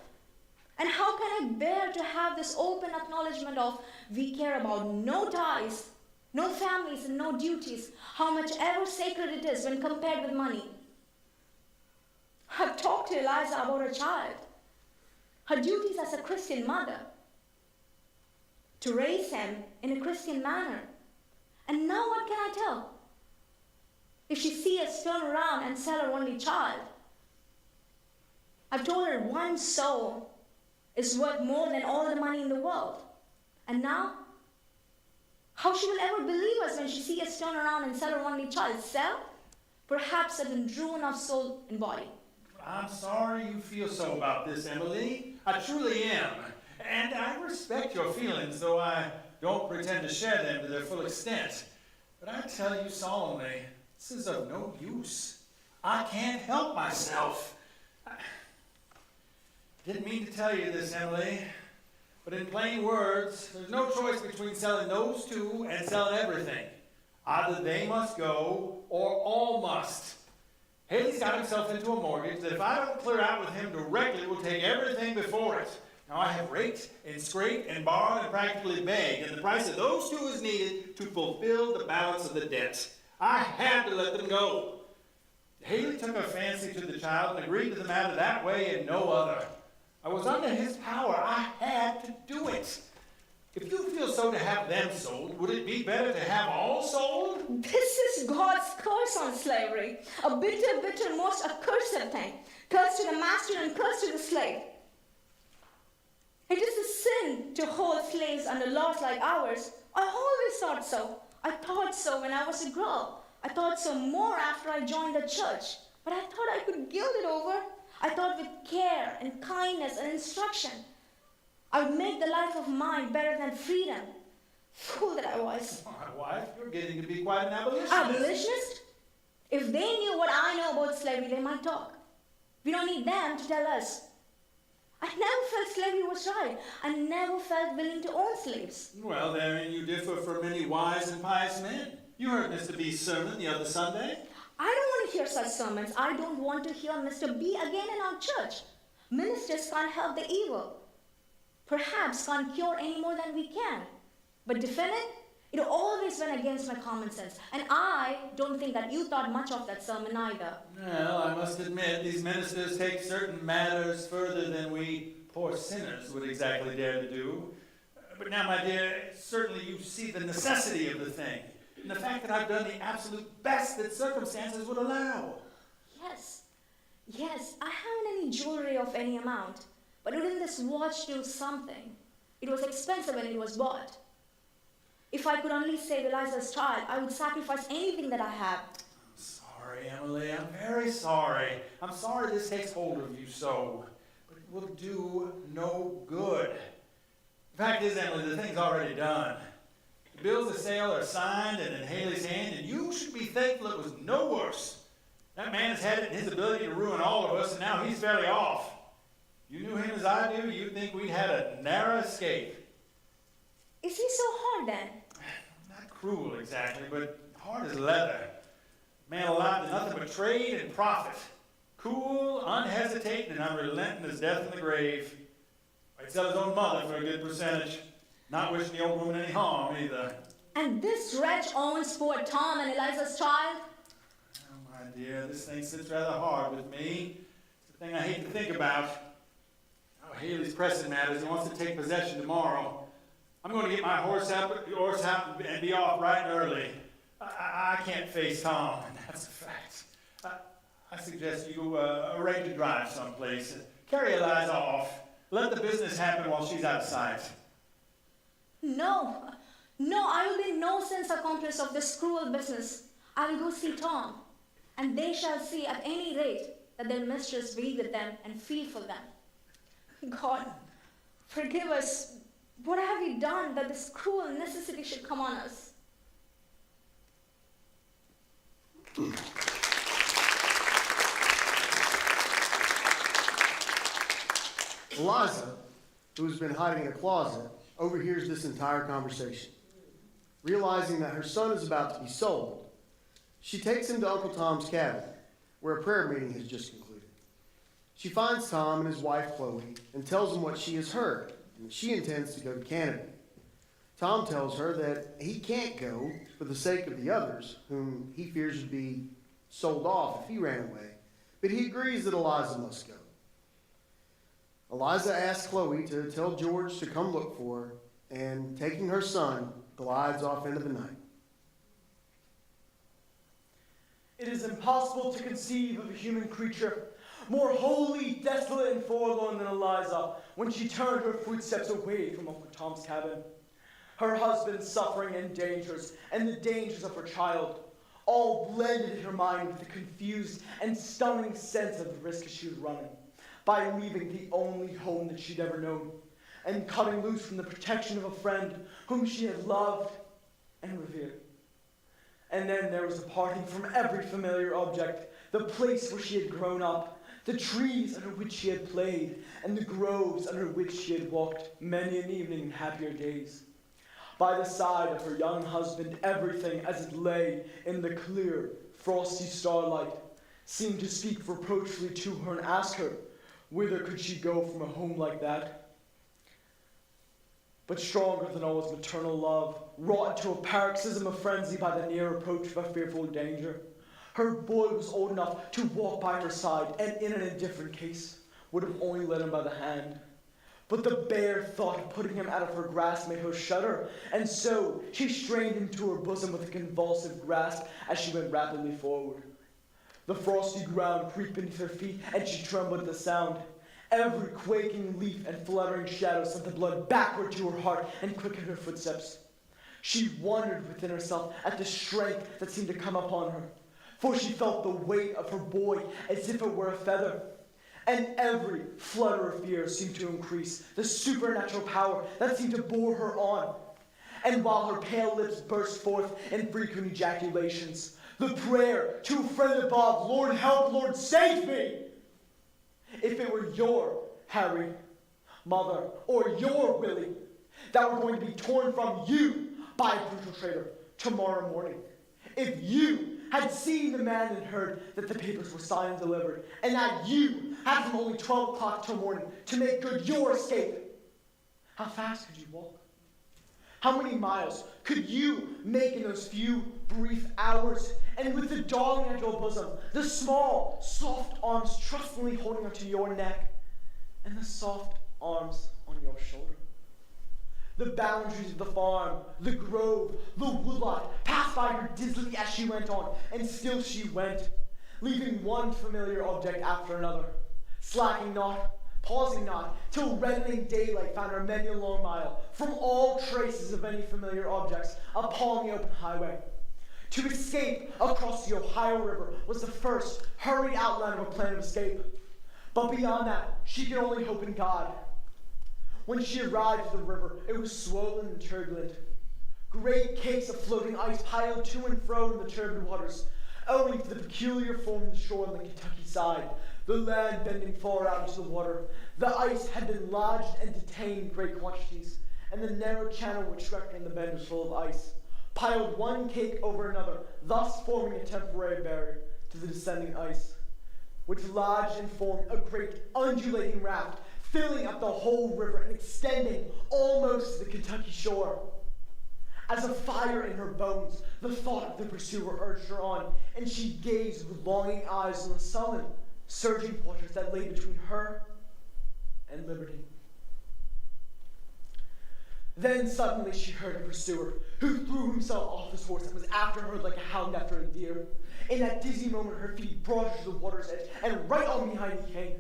And how can I bear to have this open acknowledgement of we care about no ties, no families, and no duties, how much ever sacred it is when compared with money? I've talked to Eliza about her child, her duties as a Christian mother, to raise him in a Christian manner. And now what can I tell? If she sees us turn around and sell her only child, I've told her one soul is worth more than all the money in the world. And now, how she will ever believe us when she sees us turn around and sell her only child? Sell? Perhaps at a ruin of soul and body. I'm sorry you feel so about this, Emily. I truly am. And I respect your feelings, though I don't pretend to share them to their full extent. But I tell you solemnly, this is of no use. I can't help myself. I didn't mean to tell you this, Emily, but in plain words, there's no choice between selling those two and selling everything. Either they must go, or all must. Haley's got himself into a mortgage that if I don't clear out with him directly, will take everything before it. Now I have raked and scraped and borrowed and practically begged, and the price of those two is needed to fulfill the balance of the debt. I had to let them go. Haley took a fancy to the child and agreed to the matter that way and no other. I was under his power. I had to do it. If you feel so to have them sold, would it be better to have all sold? This is God's curse on slavery. A bitter, bitter, most accursed thing. Curse to the master and curse to the slave. It is a sin to hold slaves under laws like ours. I always thought so. I thought so when I was a girl. I thought so more after I joined the church. But I thought I could gild it over. I thought with care and kindness and instruction, I would make the life of mine better than freedom. Fool that I was. My wife, you're getting to be quite an abolitionist. Abolitionist? If they knew what I know about slavery, they might talk. We don't need them to tell us. I never felt slavery was right. I never felt willing to own slaves. Well, therein you differ from many wise and pious men. You heard Mr. B's sermon the other Sunday. I don't want to hear such sermons. I don't want to hear Mr. B again in our church. Ministers can't help the evil. Perhaps can't cure any more than we can. But defend it? It always went against my common sense. And I don't think that you thought much of that sermon either. Well, I must admit, these ministers take certain matters further than we poor sinners would exactly dare to do. But now, my dear, certainly you see the necessity of the thing. And the fact that I've done the absolute best that circumstances would allow. Yes, I haven't any jewelry of any amount. But wouldn't this watch do something? It was expensive when it was bought. If I could only save Eliza's child, I would sacrifice anything that I have. I'm sorry, Emily. I'm very sorry. I'm sorry this takes hold of you so. But it will do no good. The fact is, Emily, the thing's already done. The bills of sale are signed and in Haley's hand, and you should be thankful it was no worse. That man's had it in his ability to ruin all of us, and now he's fairly off. If you knew him as I do, you'd think we'd had a narrow escape. Is he so hard then? Not cruel exactly, but hard as leather. Man alive to nothing but trade and profit. Cool, unhesitating, and unrelenting as death in the grave. Might sell his own mother for a good percentage. Not wishing the old woman any harm either. And this wretch owns poor Tom and Eliza's child? Oh, my dear, this thing sits rather hard with me. It's the thing I hate to think about. Oh, Haley's pressing matters. He wants to take possession tomorrow. I'm going to get my horse out and be off bright and early. I can't face Tom, and that's a fact. I suggest you arrange a drive someplace. Carry Eliza off. Let the business happen while she's out of sight. No, I will be no sense accomplice of this cruel business. I will go see Tom, and they shall see at any rate that their mistress be with them and feel for them. God, forgive us. What have we done that this cruel necessity should come on us? Eliza, who's been hiding in a closet, overhears this entire conversation. Realizing that her son is about to be sold, she takes him to Uncle Tom's cabin, where a prayer meeting has just concluded. She finds Tom and his wife Chloe and tells them what she has heard, and she intends to go to Canada. Tom tells her that he can't go for the sake of the others, whom he fears would be sold off if he ran away, but he agrees that Eliza must go. Eliza asks Chloe to tell George to come look for her, and taking her son, glides off into the night. It is impossible to conceive of a human creature more wholly desolate and forlorn than Eliza when she turned her footsteps away from Uncle Tom's cabin. Her husband's suffering and the dangers of her child, all blended in her mind with the confused and stunning sense of the risk she was running by leaving the only home that she'd ever known and cutting loose from the protection of a friend whom she had loved and revered. And then there was the parting from every familiar object, the place where she had grown up, the trees under which she had played, and the groves under which she had walked many an evening in happier days. By the side of her young husband, everything as it lay in the clear, frosty starlight seemed to speak reproachfully to her and ask her, whither could she go from a home like that? But stronger than all was maternal love, wrought into a paroxysm of frenzy by the near approach of a fearful danger, her boy was old enough to walk by her side, and in an indifferent case, would have only led him by the hand. But the bare thought of putting him out of her grasp made her shudder, and so she strained him to her bosom with a convulsive grasp as she went rapidly forward. The frosty ground creaked beneath her feet, and she trembled at the sound. Every quaking leaf and fluttering shadow sent the blood backward to her heart and quickened her footsteps. She wondered within herself at the strength that seemed to come upon her, for she felt the weight of her boy as if it were a feather. And every flutter of fear seemed to increase the supernatural power that seemed to bore her on. And while her pale lips burst forth in frequent ejaculations, the prayer to a friend above, Lord help, Lord save me! If it were your Harry, mother, or your Willie that were going to be torn from you by a brutal traitor tomorrow morning, if you had seen the man and heard that the papers were signed and delivered, and that you had from only 12 o'clock till morning to make good your escape, how fast could you walk? How many miles could you make in those few brief hours? And with the darling at your bosom, the small, soft arms trustingly holding onto your neck, and the soft arms on your shoulder. The boundaries of the farm, the grove, the woodlot passed by her dizzily as she went on, and still she went, leaving one familiar object after another, slacking not, pausing not, till reddening daylight found her many a long mile from all traces of any familiar objects upon the open highway. To escape across the Ohio River was the first hurried outline of a plan of escape. But beyond that, she could only hope in God. When she arrived at the river, it was swollen and turbulent. Great cakes of floating ice piled to and fro in the turbid waters, owing to the peculiar form of the shore on the Kentucky side, the land bending far out into the water. The ice had been lodged and detained in great quantities, and the narrow channel which struck in the bend was full of ice, piled one cake over another, thus forming a temporary barrier to the descending ice, which lodged and formed a great undulating raft, filling up the whole river and extending almost to the Kentucky shore. As a fire in her bones, the thought of the pursuer urged her on, and she gazed with longing eyes on the sullen, surging waters that lay between her and liberty. Then suddenly she heard a pursuer, who threw himself off his horse and was after her like a hound after a deer. In that dizzy moment, her feet brought her to the water's edge, and right on behind he came.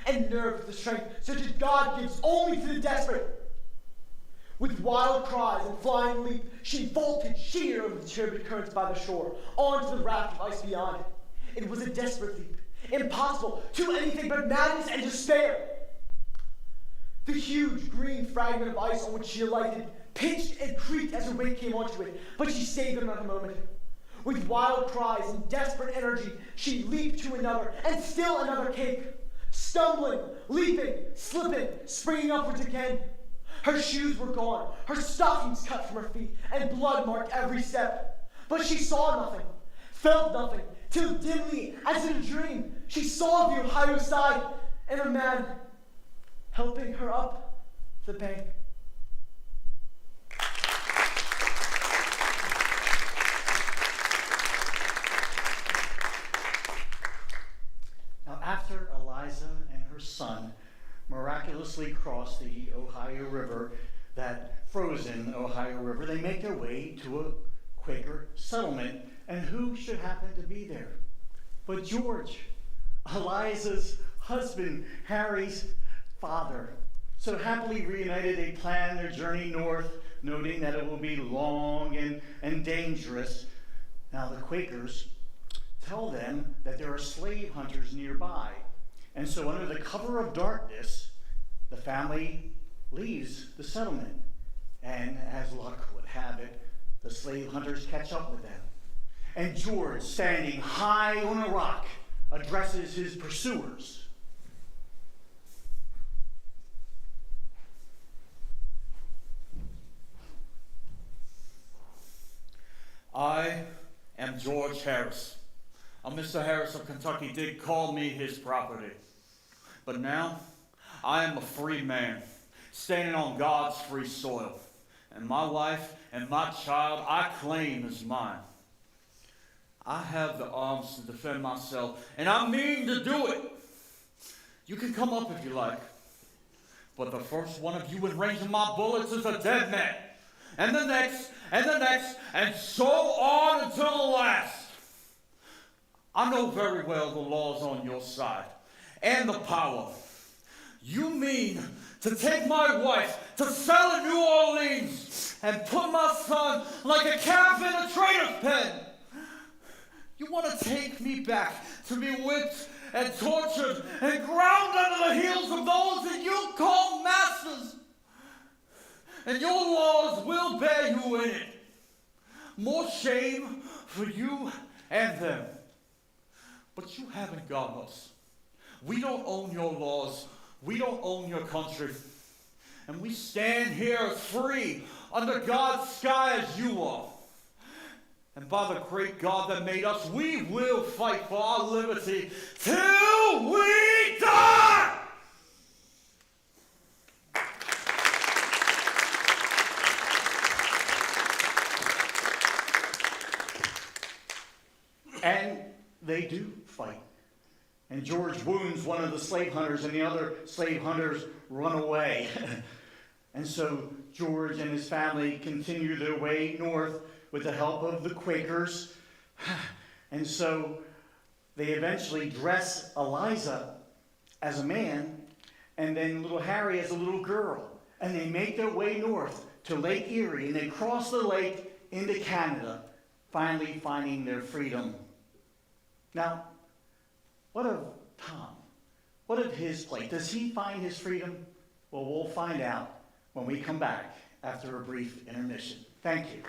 And nerved with the strength such as God gives only to the desperate. With wild cries and flying leap, she vaulted sheer over the turbid currents by the shore, onto the raft of ice beyond. It was a desperate leap, impossible to anything but madness and despair. The huge green fragment of ice on which she alighted pitched and creaked as her weight came onto it, but she stayed there not a moment. With wild cries and desperate energy, she leaped to another, and still another cake. Stumbling, leaping, slipping, springing upwards again. Her shoes were gone, her stockings cut from her feet, and blood marked every step. But she saw nothing, felt nothing, till dimly, as in a dream, she saw the Ohio side, and a man helping her up the bank. Now, after Eliza and her son miraculously cross the Ohio River, that frozen Ohio River, they make their way to a Quaker settlement. And who should happen to be there but George, Eliza's husband, Harry's father. So happily reunited, they plan their journey north, noting that it will be long and dangerous. Now the Quakers tell them that there are slave hunters nearby. And so under the cover of darkness, the family leaves the settlement. And as luck would have it, the slave hunters catch up with them. And George, standing high on a rock, addresses his pursuers. I am George Harris. Mr. Harris of Kentucky did call me his property. But now, I am a free man, standing on God's free soil. And my wife and my child I claim as mine. I have the arms to defend myself, and I mean to do it. You can come up if you like. But the first one of you in range of my bullets is a dead man. And the next, and so on until the last. I know very well the law's on your side, and the power. You mean to take my wife to sell in New Orleans and put my son like a calf in a trader's pen? You want to take me back to be whipped and tortured and ground under the heels of those that you call masters. And your laws will bear you in it. More shame for you and them. But you haven't got us. We don't own your laws. We don't own your country. And we stand here as free under God's sky as you are. And by the great God that made us, we will fight for our liberty till we die! And they do fight. And George wounds one of the slave hunters, and the other slave hunters run away. And so George and his family continue their way north with the help of the Quakers. And so they eventually dress Eliza as a man, and then little Harry as a little girl. And they make their way north to Lake Erie, and they cross the lake into Canada, finally finding their freedom. Now, what of Tom? What of his plight? Does he find his freedom? Well, we'll find out when we come back after a brief intermission. Thank you.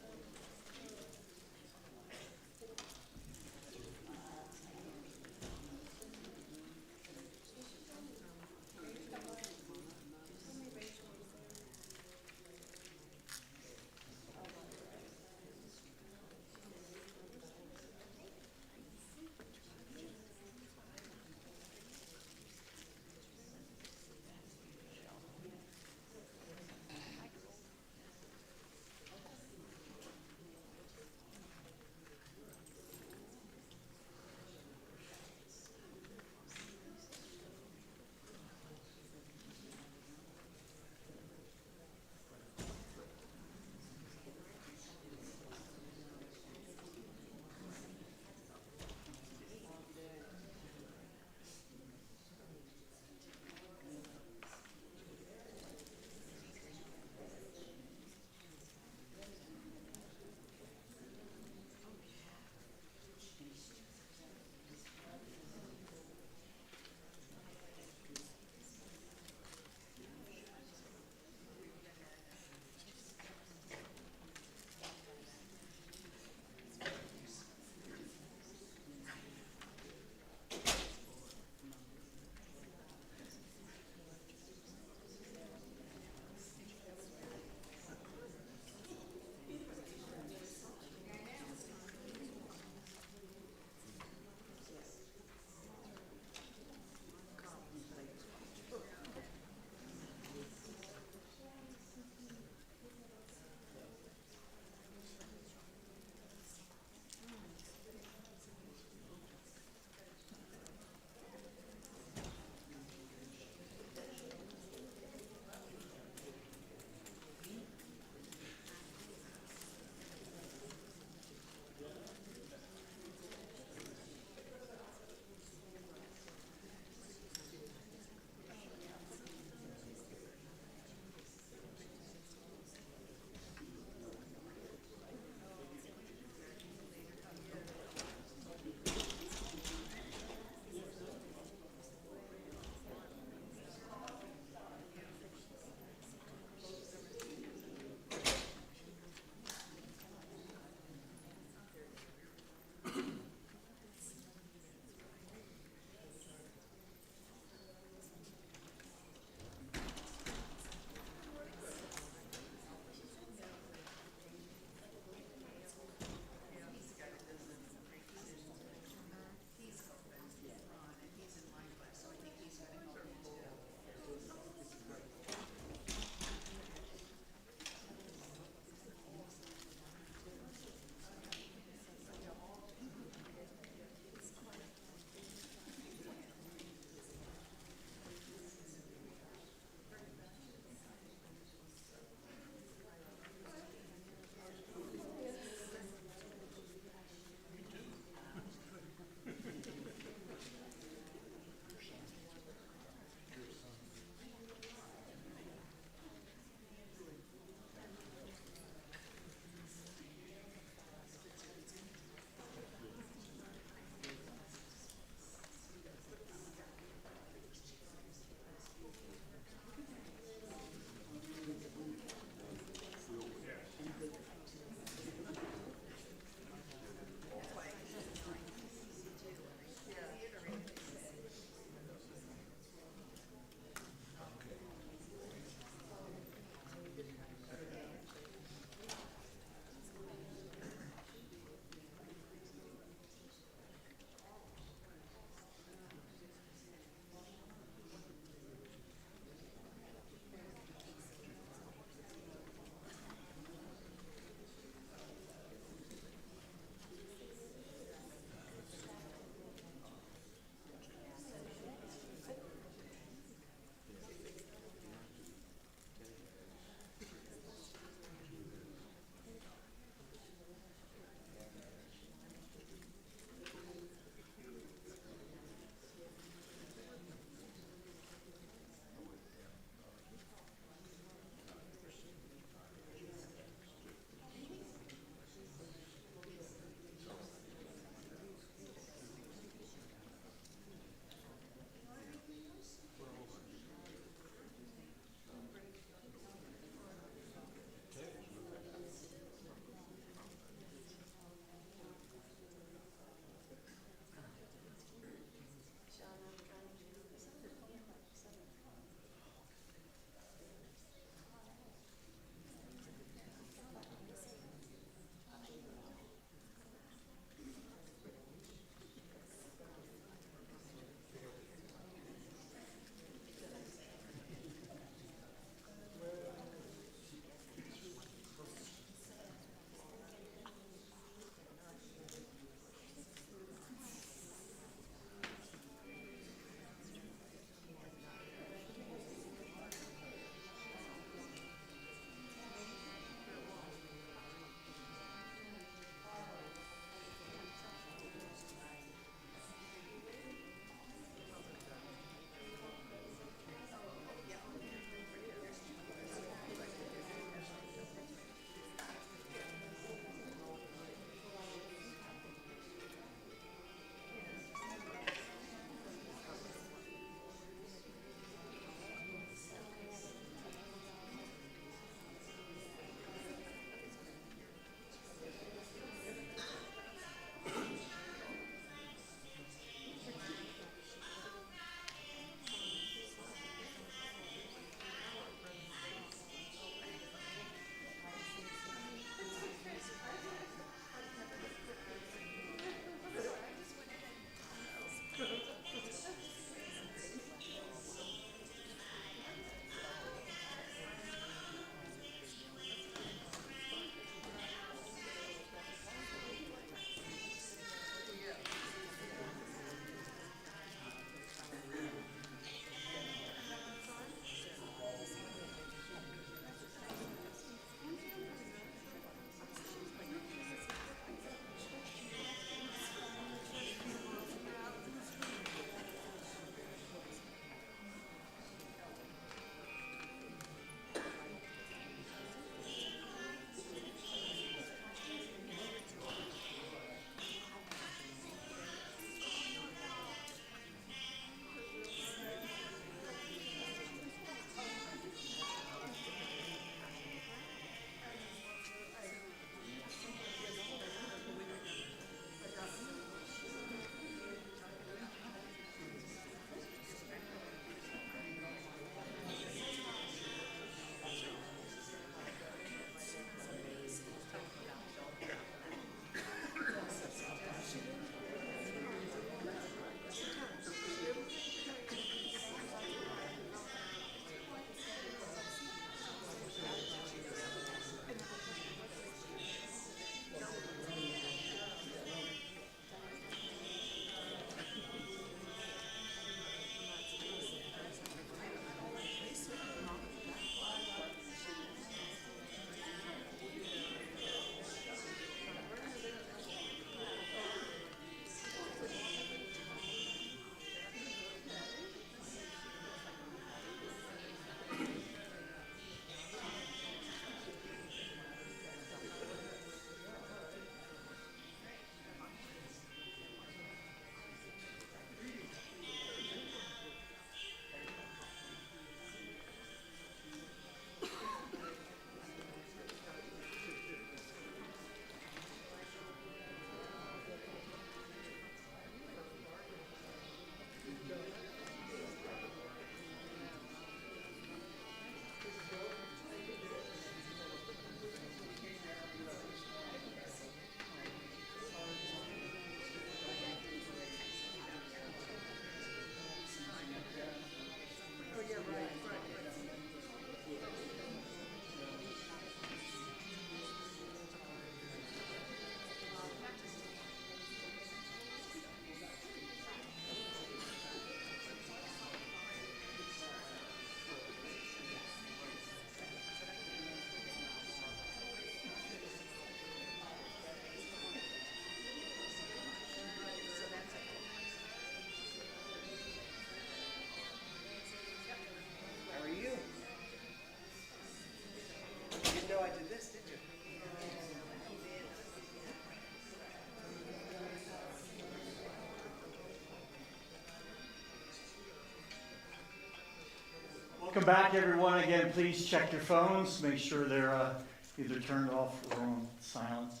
Welcome back, everyone. Again, please check your phones. Make sure they're either turned off or on silence.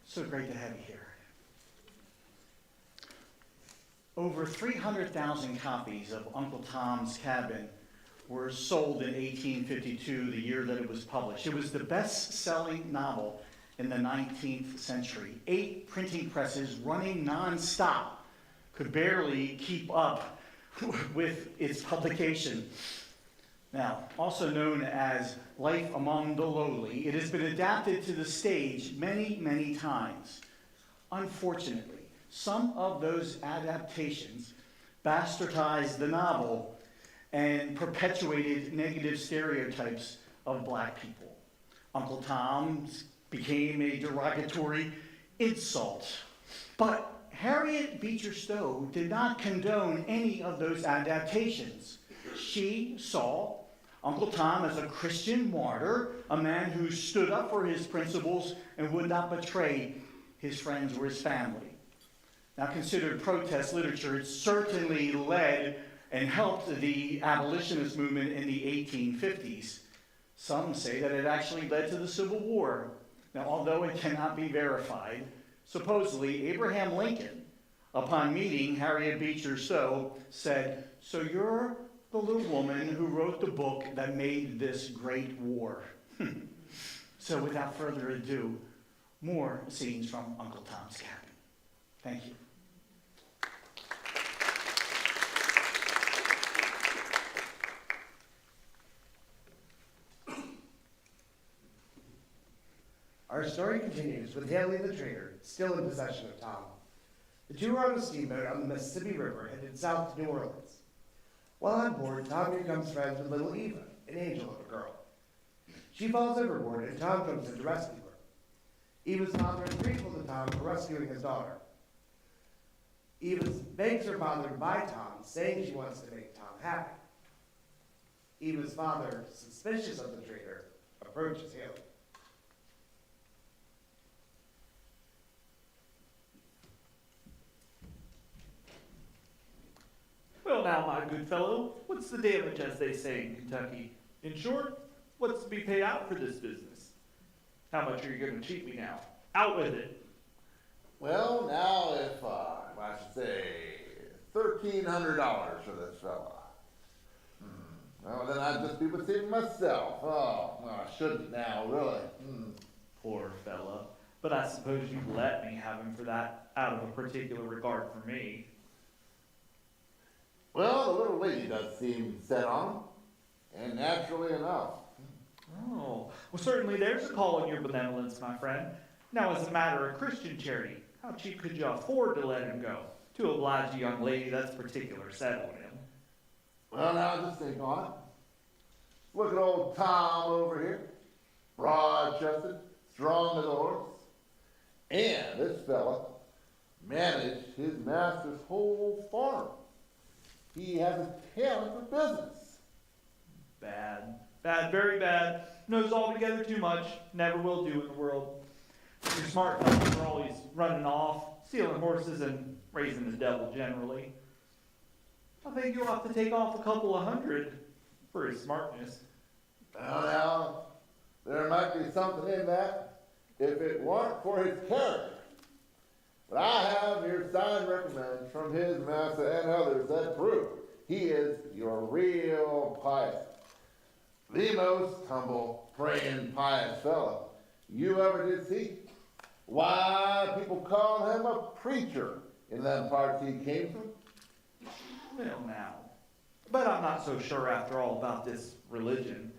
So great to have you here. Over 300,000 copies of Uncle Tom's Cabin were sold in 1852, the year that it was published. It was the best-selling novel in the 19th century. 8 printing presses running non-stop could barely keep up with its publication. Now, also known as Life Among the Lowly, it has been adapted to the stage many, many times. Unfortunately, some of those adaptations bastardized the novel and perpetuated negative stereotypes of black people. Uncle Tom became a derogatory insult. But Harriet Beecher Stowe did not condone any of those adaptations. She saw Uncle Tom as a Christian martyr, a man who stood up for his principles and would not betray his friends or his family. Now, considered protest literature, it certainly led and helped the abolitionist movement in the 1850s. Some say that it actually led to the Civil War. Now, although it cannot be verified, supposedly Abraham Lincoln, upon meeting Harriet Beecher Stowe, said, "So you're the little woman who wrote the book that made this great war." So without further ado, more scenes from Uncle Tom's Cabin. Thank you. Our story continues with Haley the trader, still in possession of Tom. The two are on a steamboat on the Mississippi River headed south to New Orleans. While on board, Tom becomes friends with little Eva, an angel of a girl. She falls overboard and Tom comes in to rescue her. Eva's father is grateful to Tom for rescuing his daughter. Eva begs her father to buy Tom, saying she wants to make Tom happy. Eva's father, suspicious of the trader, approaches Haley. Well now, my good fellow, what's the damage, as they say in Kentucky? In short, what's to be paid out for this business? How much are you going to cheat me now? Out with it. Well, now if I should say $1,300 for this fella. Well, then I'd just be deceiving myself. Oh, well, I shouldn't now, really. Poor fella. But I suppose you'd let me have him for that, out of a particular regard for me. Well, the little lady does seem set on him, and naturally enough. Oh, well certainly there's a call on your benevolence, my friend. Now as a matter of Christian charity, how cheap could you afford to let him go? To oblige a young lady that's particular set on him. Well, now just think on it. Look at old Tom over here. Broad-chested, strong as a horse. And this fella managed his master's whole farm. He has a talent for business. Bad. Bad, very bad. Knows altogether too much. Never will do in the world. Your smart fellas are always running off, stealing horses, and raising the devil generally. I think you'll have to take off a couple of hundred for his smartness. Well, now, there might be something in that if it weren't for his character. But I have your signed recommend from his master and others that prove he is your real pious, the most humble, praying, pious fellow you ever did see. Why, people call him a preacher in them parts he came from. Well now, but I'm not so sure after all about this religion.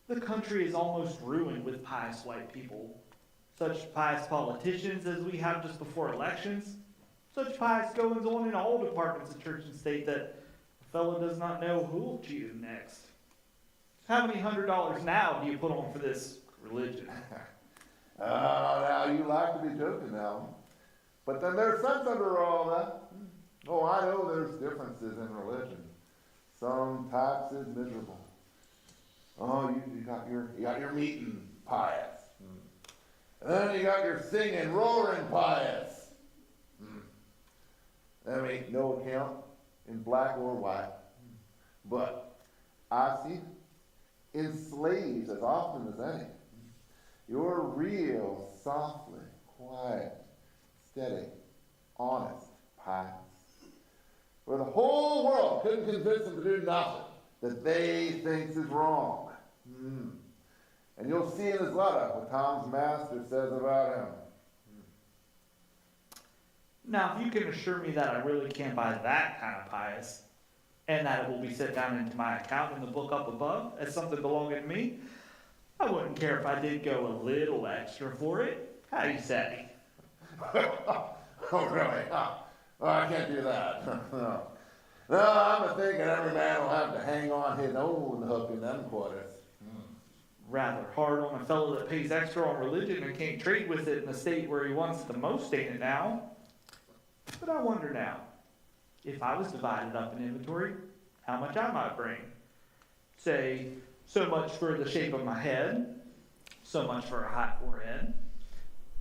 The country is almost ruined with pious white people. Such pious politicians as we have just before elections. Such pious goings on in all departments of church and state that a fellow does not know who will cheat him next. How many $100 now do you put on for this religion? Now you like to be joking now. But then there's sense under all that. Oh, I know there's differences in religion. Some types is miserable. Oh, you got your meeting pious. And then you got your singing, roaring pious. That ain't no account in black or white. But I see in slaves as often as any, you're real, softly, quiet, steady, honest, pious. For the whole world couldn't convince them to do nothing that they thinks is wrong. And you'll see in his letter what Tom's master says about him. Now, if you can assure me that I really can buy that kind of pious, and that it will be set down into my account in the book up above as something belonging to me, I wouldn't care if I did go a little extra for it. How do you say? Oh, really? Oh, I can't do that. No. No, I'm thinking every man will have to hang on his own hook in them quarters. Rather hard on a fellow that pays extra on religion and can't trade with it in the state where he wants it the most, ain't it now? But I wonder now, if I was divided up in inventory, how much I might bring. Say, so much for the shape of my head, so much for a high forehead,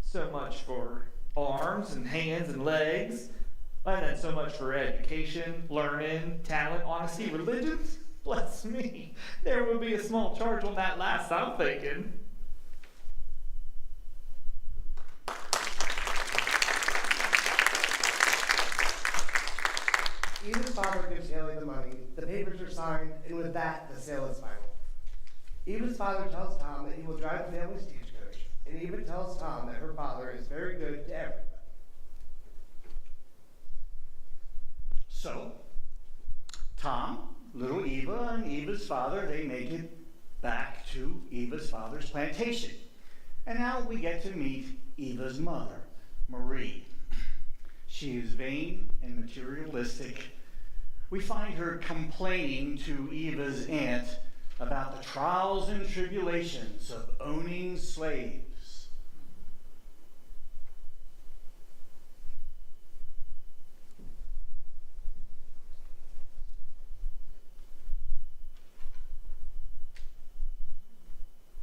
so much for arms and hands and legs, and then so much for education, learning, talent, honesty, religion. Bless me, there would be a small charge on that last, I'm thinking. Eva's father gives Haley the money, the papers are signed, and with that, the sale is final. Eva's father tells Tom that he will drive the family stagecoach, and Eva tells Tom that her father is very good to everybody. So, Tom, little Eva, and Eva's father, they make it back to Eva's father's plantation. And now we get to meet Eva's mother, Marie. She is vain and materialistic. We find her complaining to Eva's aunt about the trials and tribulations of owning slaves.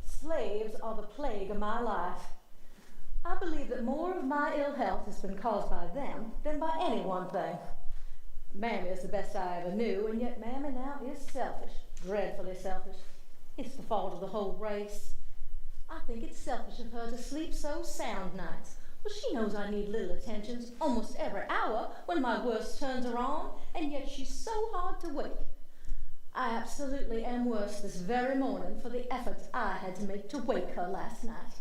Slaves are the plague of my life. I believe that more of my ill health has been caused by them than by any one thing. Mammy is the best I ever knew, and yet Mammy now is selfish, dreadfully selfish. It's the fault of the whole race. I think it's selfish of her to sleep so sound nights. Well, she knows I need little attentions almost every hour when my worst turns are on, and yet she's so hard to wake. I absolutely am worse this very morning for the efforts I had to make to wake her last night.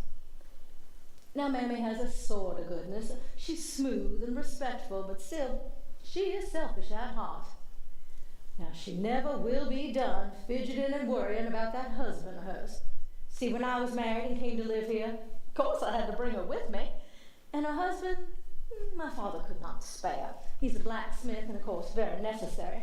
Now, Mammy has a sort of goodness. She's smooth and respectful, but still, she is selfish at heart. Now, she never will be done fidgeting and worrying about that husband of hers. See, when I was married and came to live here, of course I had to bring her with me. And her husband, my father could not spare. He's a blacksmith and, of course, very necessary.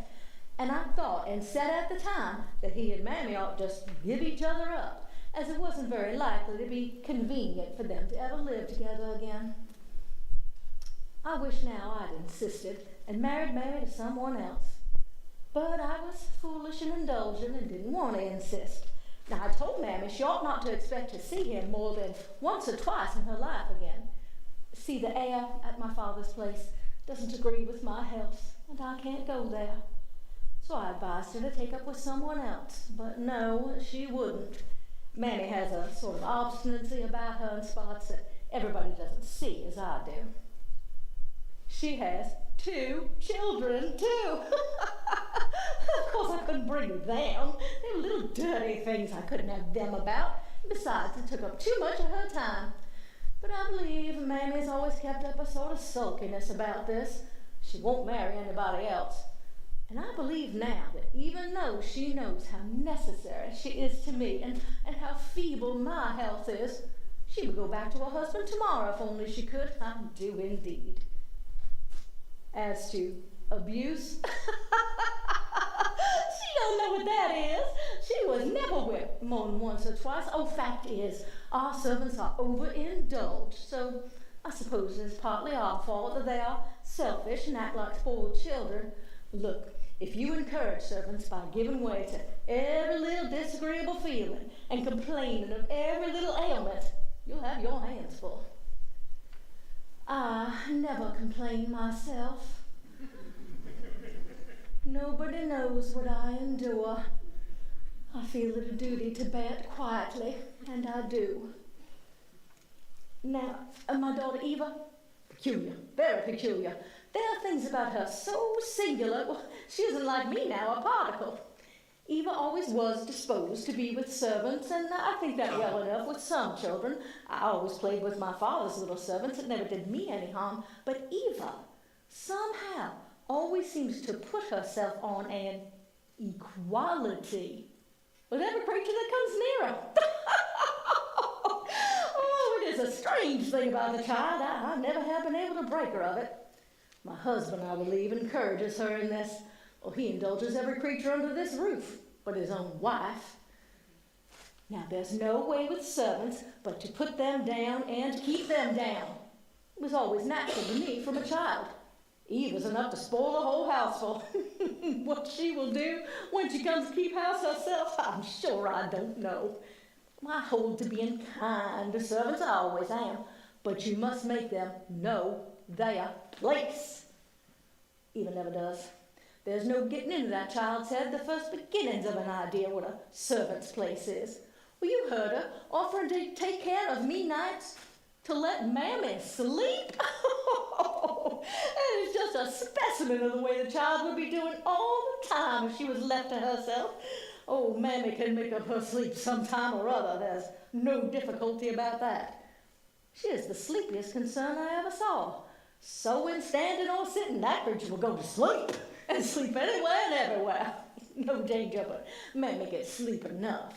And I thought and said at the time that he and Mammy ought to just give each other up, as it wasn't very likely to be convenient for them to ever live together again. I wish now I'd insisted and married Mammy to someone else. But I was foolish and indulgent and didn't want to insist. Now, I told Mammy she ought not to expect to see him more than once or twice in her life again. See, the air at my father's place doesn't agree with my health, and I can't go there. So I advised her to take up with someone else, but no, she wouldn't. Mammy has a sort of obstinacy about her in spots that everybody doesn't see as I do. She has 2 children, too. Of course, I couldn't bring them. They were little dirty things. I couldn't have them about. Besides, it took up too much of her time. But I believe Mammy's always kept up a sort of sulkiness about this. She won't marry anybody else. And I believe now that even though she knows how necessary she is to me and how feeble my health is, she would go back to her husband tomorrow if only she could. I do indeed. As to abuse, she don't know what that is. She was never whipped more than once or twice. Oh, fact is, our servants are overindulged, so I suppose it's partly our fault that they are selfish and act like spoiled children. Look, If you encourage servants by giving way to every little disagreeable feeling and complaining of every little ailment, you'll have your hands full. I never complain myself. Nobody knows what I endure. I feel it a duty to bear it quietly, and I do. Now, my daughter Eva, peculiar, very peculiar. There are things about her so singular. Well, she isn't like me now, a particle. Eva always was disposed to be with servants, and I think that well enough with some children. I always played with my father's little servants. It never did me any harm. But Eva, somehow, always seems to put herself on an equality with every creature that comes near her. Oh, it is a strange thing about the child. I never have been able to break her of it. My husband, I believe, encourages her in this. Well, he indulges every creature under this roof but his own wife. Now, there's no way with servants but to put them down and keep them down. It was always natural to me from a child. Eve is enough to spoil the whole houseful. What she will do when she comes to keep house herself, I'm sure I don't know. I hold to being kind to servants, I always am, but you must make them know their place. Eva never does. There's no getting into that child's head the first beginnings of an idea what a servant's place is. Well, you heard her offering to take care of me nights to let Mammy sleep. That is just a specimen of the way the child would be doing all the time if she was left to herself. Oh, Mammy can make up her sleep sometime or other. There's no difficulty about that. She is the sleepiest concern I ever saw. Sewing, standing, or sitting, that creature will go to sleep and sleep anywhere and everywhere. No danger, but Mammy gets sleep enough.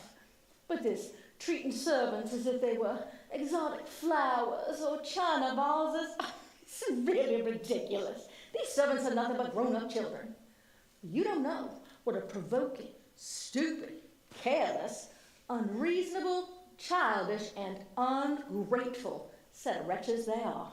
But this treating servants as if they were exotic flowers or china vases, it's really ridiculous. These servants are nothing but grown-up children. You don't know what a provoking, stupid, careless, unreasonable, childish, and ungrateful set of wretches they are.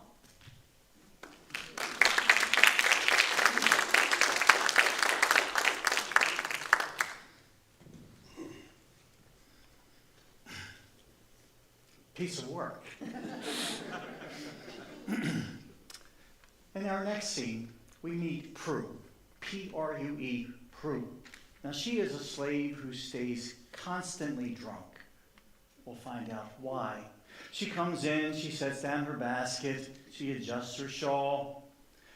Piece of work. In our next scene, we meet Prue, P-R-U-E, Prue. Now, she is a slave who stays constantly drunk. We'll find out why. She comes in, she sets down her basket, she adjusts her shawl,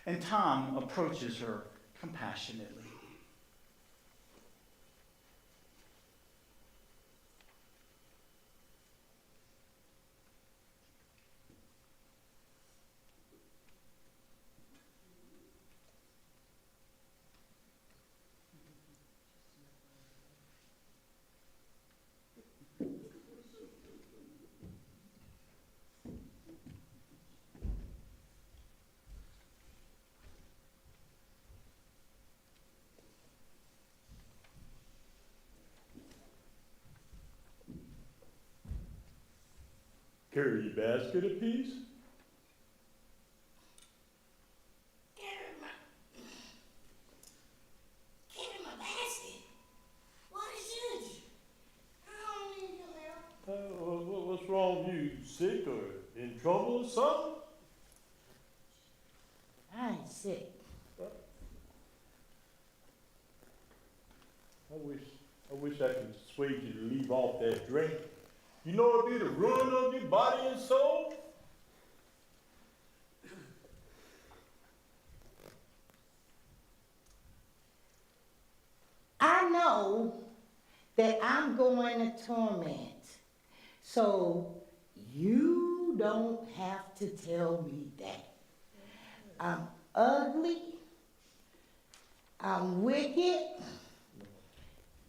and Tom approaches her compassionately. Carry your basket a piece? Carry my basket? Why should you? I don't need your help. What's wrong? You sick or in trouble or something? I ain't sick. I wish I could persuade you to leave off that drink. You know it'd be the ruin of your body and soul? I know that I'm going to torment, so you don't have to tell me that. I'm ugly, I'm wicked,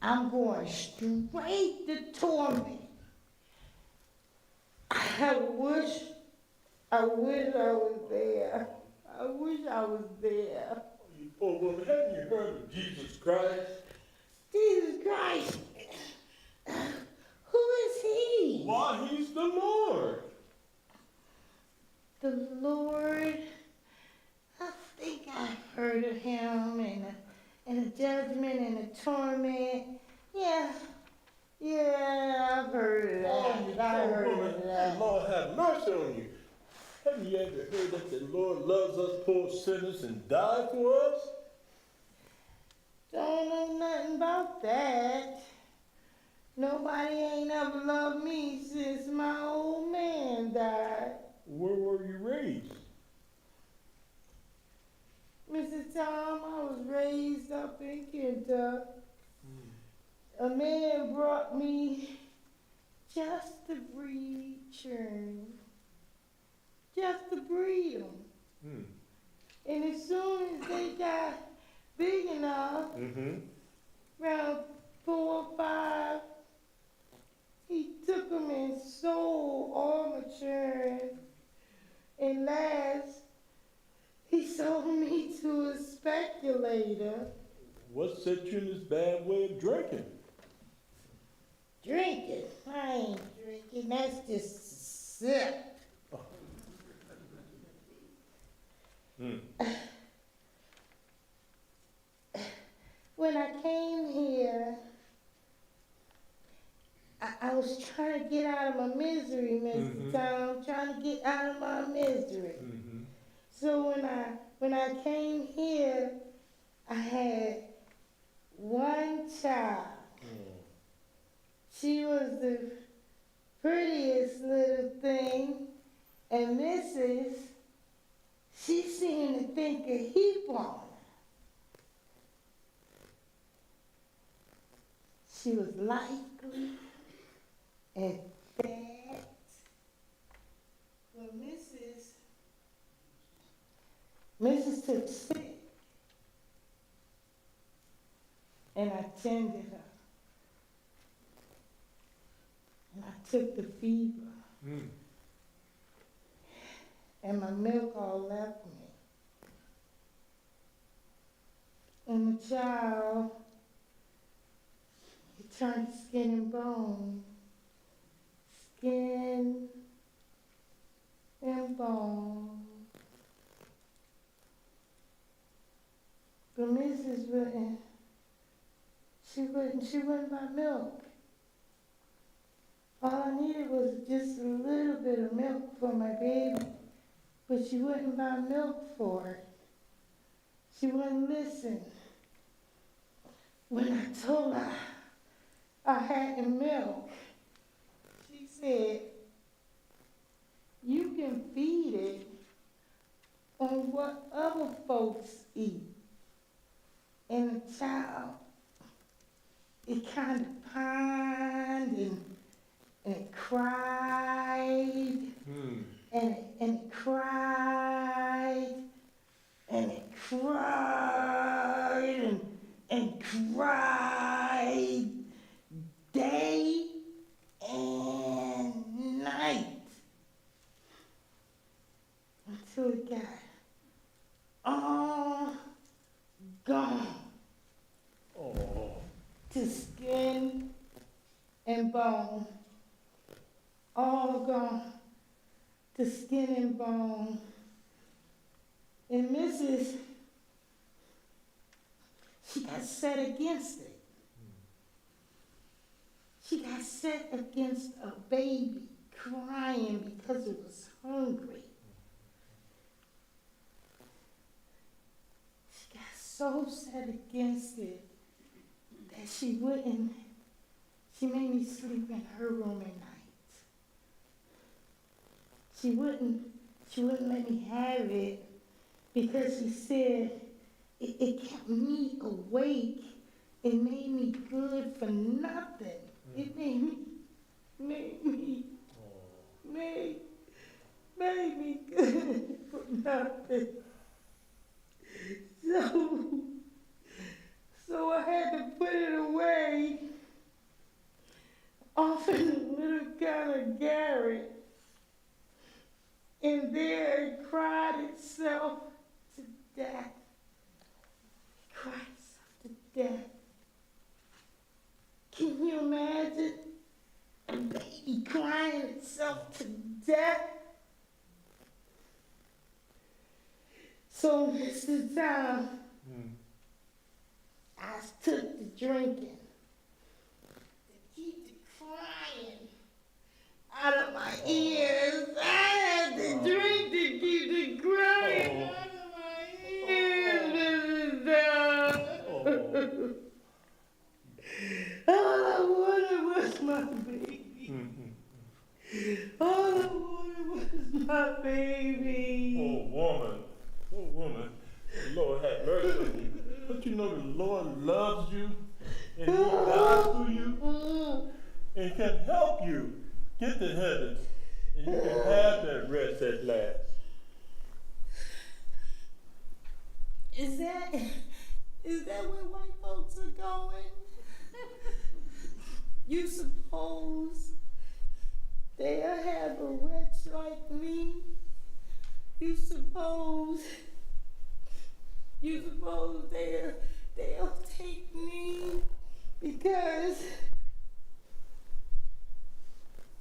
I'm going straight to torment. I wish I was there. I wish I was there. You poor woman, haven't you heard of Jesus Christ? Jesus Christ. Who is he? Why, he's the Lord. The Lord. I think I've heard of him in a and torment. Yeah, I've heard of that. I heard of that. Lord have mercy on you. Have you ever heard that the Lord loves us poor sinners and died for us? Don't know nothing about that. Nobody ain't ever loved me since my old man died. Where were you raised? Mr. Tom, I was raised up in Kentucky. A man brought me just to breed churn. Just to breed them. And as soon as they got big enough, around 4 or 5, he took them and sold all my churn. And last, he sold me to a speculator. What set you in this bad way of drinking? Drinking? I ain't drinking, that's just a sip. When I came here, I was trying to get out of my misery, Mr. Tom, trying to get out of my misery. So when I came here, I had one child. She was the prettiest little thing, and Mrs., she seemed to think a heap on her. She was likely and fat. Well, Mrs. took sick, and I tended her. And I took the fever. And my milk all left me. And the child, he turned to skin and bone. Skin and bone. But Mrs. wouldn't, she wouldn't buy milk. All I needed was just a little bit of milk for my baby, but she wouldn't buy milk for it. She wouldn't listen. When I told her I had the milk, she said, "You can feed it on what other folks eat." And the child, it kind of pined and it cried, and it cried, and it cried, and cried day and night until it got all gone to skin and bone. All gone to skin and bone. And Mrs., she got set against it. She got set against a baby crying because it was hungry. She got so set against it that she made me sleep in her room at night. She wouldn't let me have it because she said it kept me awake. It made me good for nothing. It made me good for nothing. So I had to put it away off in a little kind of garret. And there it cried itself to death. It cried itself to death. Can you imagine a baby crying itself to death? So, Mr. Tom, I took to drinking to keep the crying out of my ears. I had to drink to keep the crying out of my ears, Mrs. Dog. All I wanted was my baby. All I wanted was my baby. Oh woman, the Lord have mercy on you. Don't you know the Lord loves you and He died for you and can help you get to heaven and you can have that rest at last. Is that where white folks are going? You suppose they'll have a wretch like me? You suppose they'll take me because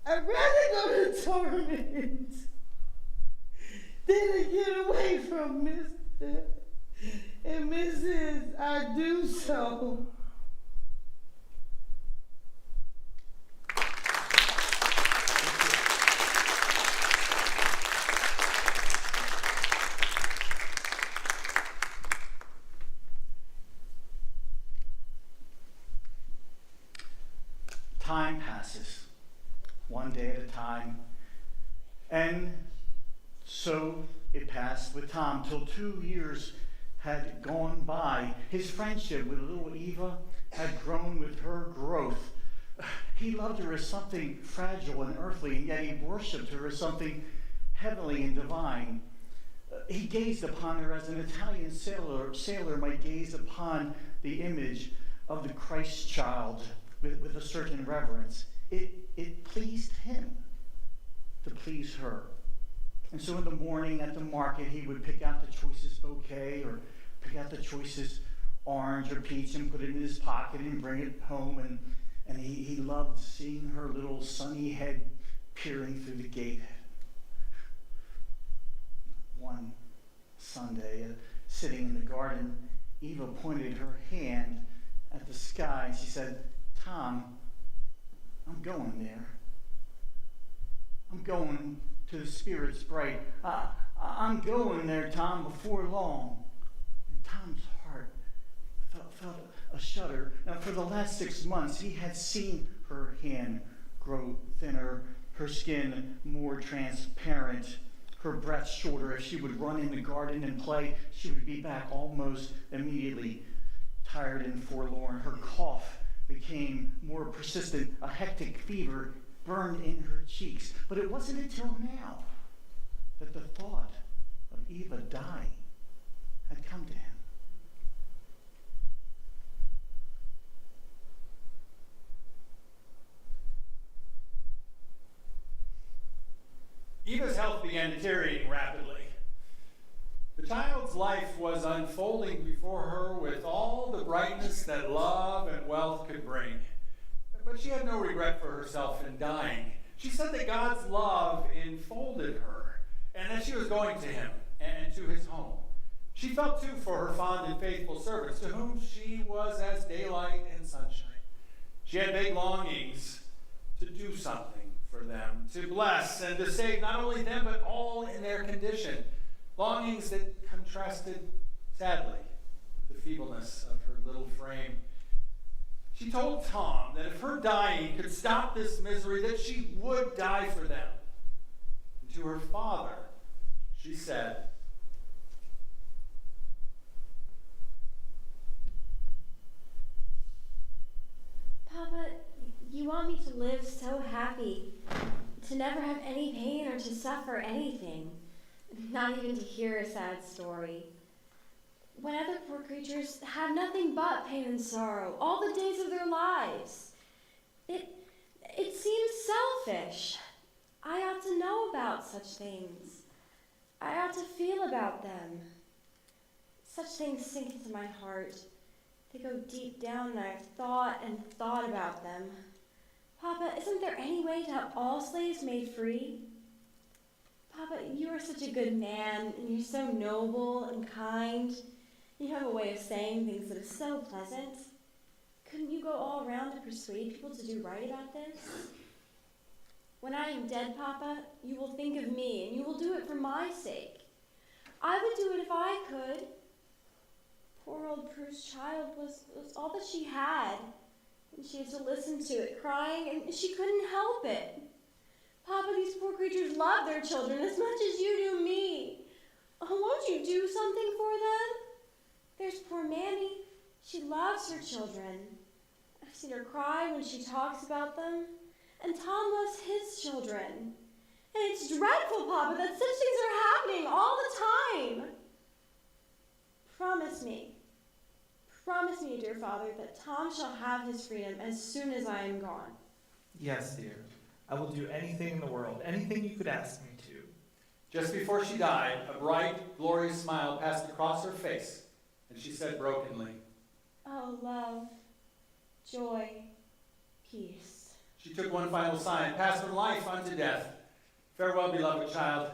I'd rather go to torment than to get away from Mr. and Mrs. I do so. Time passes, one day at a time, and so it passed with Tom till 2 years had gone by. His friendship with little Eva had grown with her growth. He loved her as something fragile and earthly, and yet he worshipped her as something heavenly and divine. He gazed upon her as an Italian sailor might gaze upon the image of the Christ child with a certain reverence. It pleased him to please her. And so in the morning at the market, he would pick out the choicest bouquet or pick out the choicest orange or peach and put it in his pocket and bring it home. And he loved seeing her little sunny head peering through the gate. One Sunday, sitting in the garden, Eva pointed her hand at the sky and she said, "Tom, I'm going there. I'm going to the Spirit's bright. I'm going there, Tom, before long." And Tom's heart felt a shudder. Now, for the last 6 months, he had seen her hand grow thinner, her skin more transparent, her breath shorter. If she would run in the garden and play, she would be back almost immediately, tired and forlorn. Her cough became more persistent. A hectic fever burned in her cheeks. But it wasn't until now that the thought of Eva dying had come to him. Eva's health began deteriorating rapidly. The child's life was unfolding before her with all the brightness that love and wealth could bring. But she had no regret for herself in dying. She said that God's love enfolded her and that she was going to him and to his home. She felt too for her fond and faithful servants, to whom she was as daylight and sunshine. She had big longings to do something for them, to bless and to save not only them, but all in their condition. Longings that contrasted sadly with the feebleness of her little frame. She told Tom that if her dying could stop this misery, that she would die for them. And to her father, she said, "Papa, you want me to live so happy, to never have any pain or to suffer anything, not even to hear a sad story. When other poor creatures have nothing but pain and sorrow all the days of their lives. It seems selfish. I ought to know about such things. I ought to feel about them. Such things sink into my heart. They go deep down and I've thought and thought about them. Papa, isn't there any way to have all slaves made free? Papa, you are such a good man, and you're so noble and kind. You have a way of saying things that is so pleasant. Couldn't you go all around to persuade people to do right about this? When I am dead, Papa, you will think of me, and you will do it for my sake. I would do it if I could. Poor old Prue's child was all that she had, and she had to listen to it crying, and she couldn't help it. Papa, these poor creatures love their children as much as you do me. Oh, won't you do something for them? There's poor Mammy. She loves her children. I've seen her cry when she talks about them. And Tom loves his children. And it's dreadful, Papa, that such things are happening all the time. Promise me, dear Father, that Tom shall have his freedom as soon as I am gone. Yes, dear. I will do anything in the world, anything you could ask me to. Just before she died, a bright, glorious smile passed across her face, and she said brokenly, Oh, love, joy, peace. She took one final sigh and passed from life unto death. Farewell, beloved child.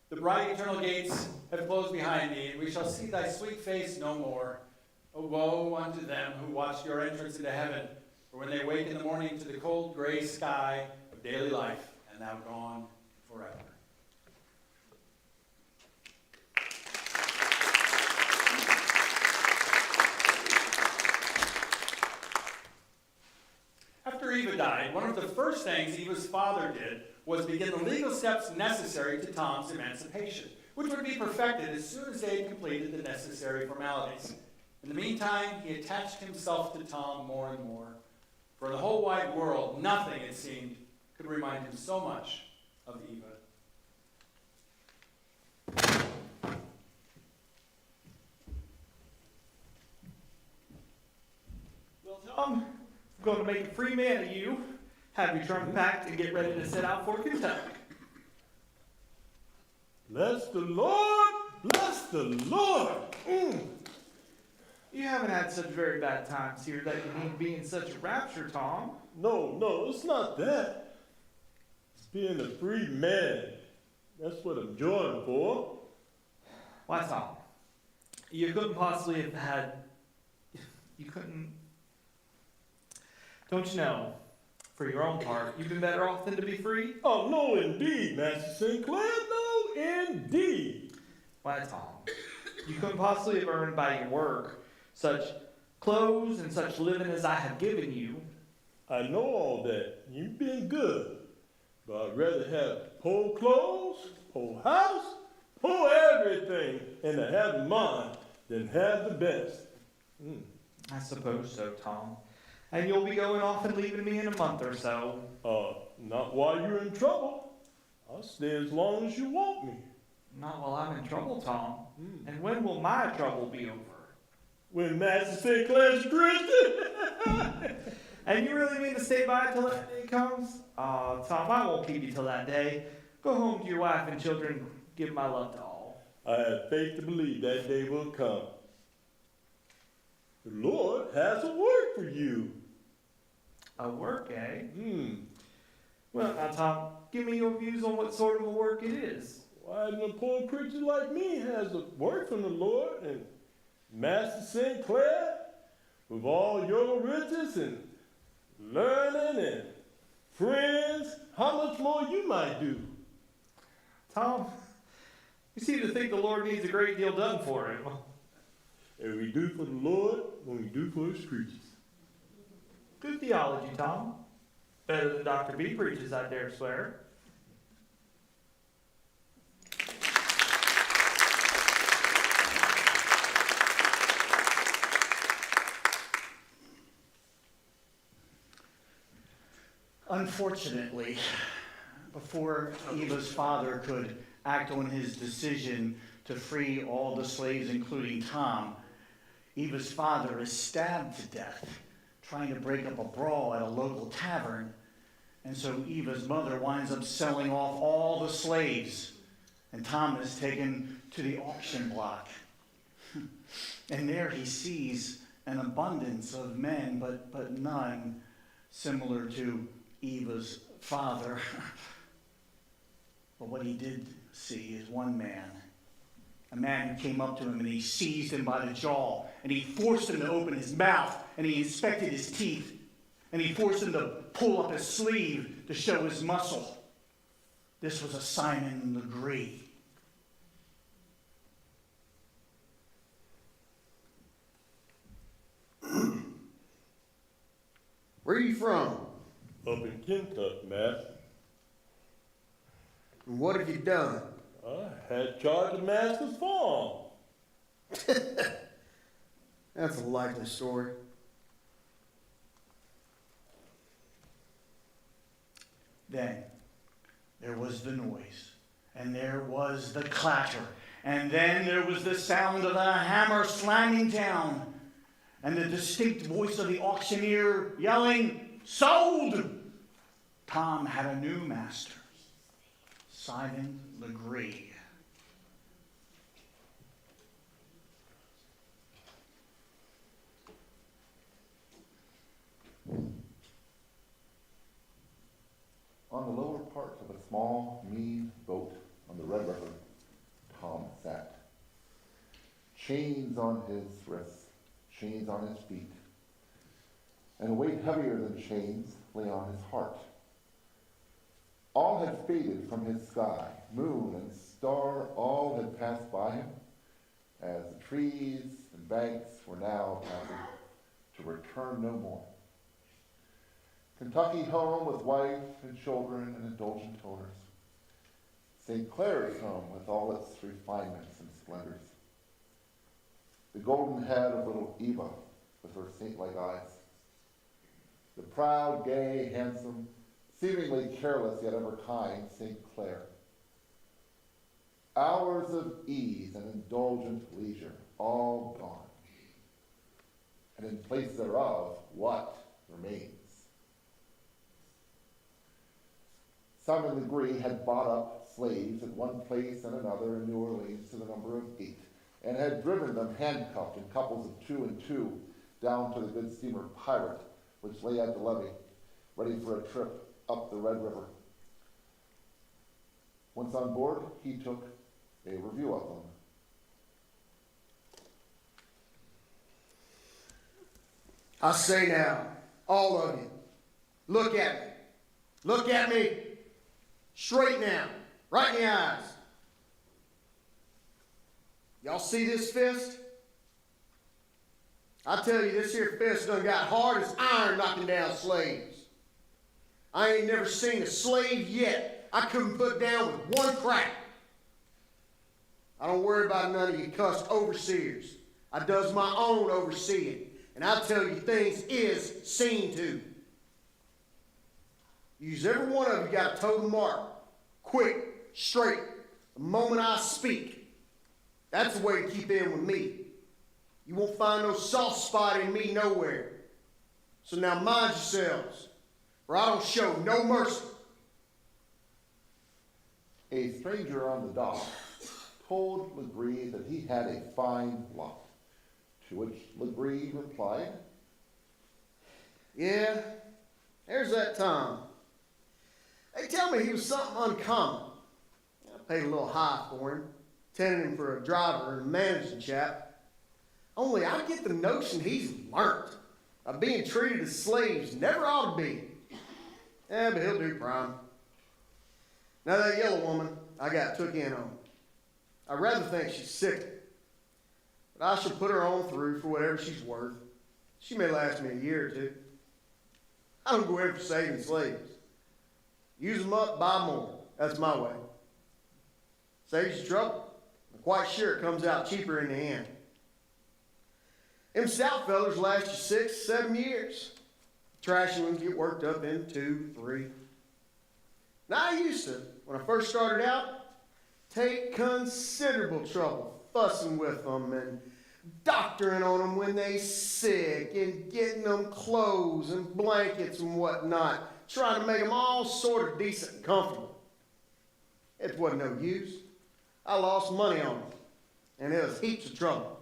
The bright eternal gates have closed behind me, and we shall see thy sweet face no more. O woe unto them who watch your entrance into heaven, for when they wake in the morning to the cold gray sky of daily life, and thou gone forever. After Eva died, one of the first things Eva's father did was begin the legal steps necessary to Tom's emancipation, which would be perfected as soon as they had completed the necessary formalities. In the meantime, he attached himself to Tom more and more. For in the whole wide world, nothing, it seemed, could remind him so much of Eva. Well, Tom, I'm going to make a free man of you, have your trunk packed, and get ready to set out for Kentucky. Bless the Lord, bless the Lord. You haven't had such very bad times here that you need to be in such a rapture, Tom. No, it's not that. It's being a free man. That's what I'm joining for. Why, Tom? You couldn't possibly have had... You couldn't... Don't you know, for your own part, you've been better off than to be free? Oh, no, indeed, Master Sinclair. No, indeed. Why, Tom? You couldn't possibly have earned by your work such clothes and such living as I have given you. I know all that. You've been good. But I'd rather have whole clothes, whole house, whole everything, and to have mine than have the best. I suppose so, Tom. And you'll be going off and leaving me in a month or so. Not while you're in trouble. I'll stay as long as you want me. Not while I'm in trouble, Tom. And when will my trouble be over? When Master Sinclair's Christian. And you really mean to stay by till that day comes? Tom, I won't keep you till that day. Go home to your wife and children. Give my love to all. I have faith to believe that day will come. The Lord has a work for you. A work, eh? Well, now, Tom, give me your views on what sort of a work it is. Why, a poor preacher like me has a work from the Lord, and Master Sinclair, with all your riches and learning and friends, how much more you might do? Tom, you seem to think the Lord needs a great deal done for him. And we do for the Lord when we do for his creatures. Good theology, Tom. Better than Dr. B preaches, I dare swear. Unfortunately, before Eva's father could act on his decision to free all the slaves, including Tom, Eva's father is stabbed to death trying to break up a brawl at a local tavern. And so Eva's mother winds up selling off all the slaves, and Tom is taken to the auction block. And there he sees an abundance of men, but none similar to Eva's father. But what he did see is one man, a man who came up to him and he seized him by the jaw and he forced him to open his mouth and he inspected his teeth and he forced him to pull up his sleeve to show his muscle. This was a Simon Legree. Where are you from? Up in Kentucky, Master. And what have you done? I had charge of Master's farm. That's a likely story. Then there was the noise, and there was the clatter, and then there was the sound of a hammer slamming down, and the distinct voice of the auctioneer yelling, "Sold!" Tom had a new master, Simon Legree. On the lower part of a small, mean boat on the Red River, Tom sat. Chains on his wrists, chains on his feet, and a weight heavier than chains lay on his heart. All had faded from his sky, moon and star, all had passed by him, as the trees and banks were now passing to return no more. Kentucky home with wife and children and indulgent owners. St. Clair's home with all its refinements and splendors. The golden head of little Eva with her saint-like eyes. The proud, gay, handsome, seemingly careless yet ever kind St. Clair. Hours of ease and indulgent leisure, all gone. And in place thereof, what remains? Simon Legree had bought up slaves at one place and another in New Orleans to the number of 8, and had driven them handcuffed in couples of 2 and 2 down to the good steamer Pirate, which lay at the levee, ready for a trip up the Red River. Once on board, he took a review of them. I say now, all of you, look at me. Look at me. Straight now, right in the eyes. Y'all see this fist? I tell you, this here fist done got hard as iron knocking down slaves. I ain't never seen a slave yet I couldn't put down with one crack. I don't worry about none of you cussed overseers. I does my own overseeing, and I tell you things is seen to. Use every one of you got a totem mark. Quick, straight, the moment I speak. That's the way to keep in with me. You won't find no soft spot in me nowhere. So now mind yourselves, or I don't show no mercy. A stranger on the dock told Legree that he had a fine lot, to which Legree replied, Yeah, there's that Tom. They tell me he was something uncommon. I paid a little high for him, tending him for a driver and a managing chap. Only I get the notion he's learnt of being treated as slaves never ought to be. Yeah, but he'll do prime. Now that yellow woman I got took in on. I rather think she's sick, but I shall put her on through for whatever she's worth. She may last me a year or 2. I don't go in for saving slaves. Use them up, buy more. That's my way. Saves you trouble. I'm quite sure it comes out cheaper in the end. Them stout fellers last you 6, 7 years. Trashy ones get worked up in 2, 3. Now I used to, when I first started out, take considerable trouble fussing with them and doctoring on them when they sick and getting them clothes and blankets and whatnot, trying to make them all sort of decent and comfortable. It wasn't no use. I lost money on them, and it was heaps of trouble.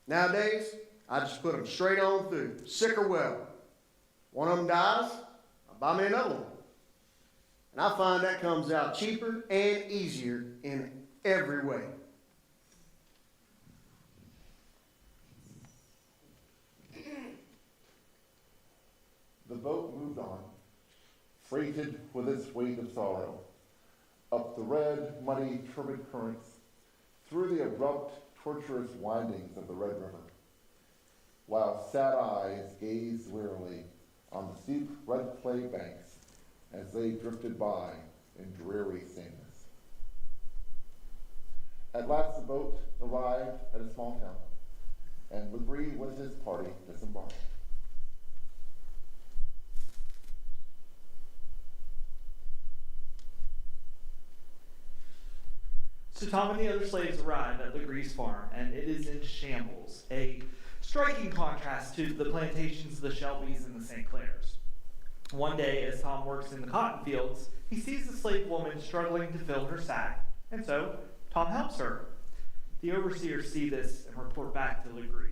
Nowadays, I just put them straight on through, sick or well. One of them dies, I buy me another one. And I find that comes out cheaper and easier in every way. the boat moved on, freighted with its weight of sorrow, up the red, muddy, turbid currents, through the abrupt, tortuous windings of the Red River, while sad eyes gazed wearily on the steep red clay banks as they drifted by in dreary sameness. At last the boat arrived at a small town, and Legree with his party disembarked. So Tom and the other slaves arrive at Legree's farm, and it is in shambles, a striking contrast to the plantations of the Shelbys and the St. Clairs. One day, as Tom works in the cotton fields, he sees the slave woman struggling to fill her sack, and so Tom helps her. The overseers see this and report back to Legree.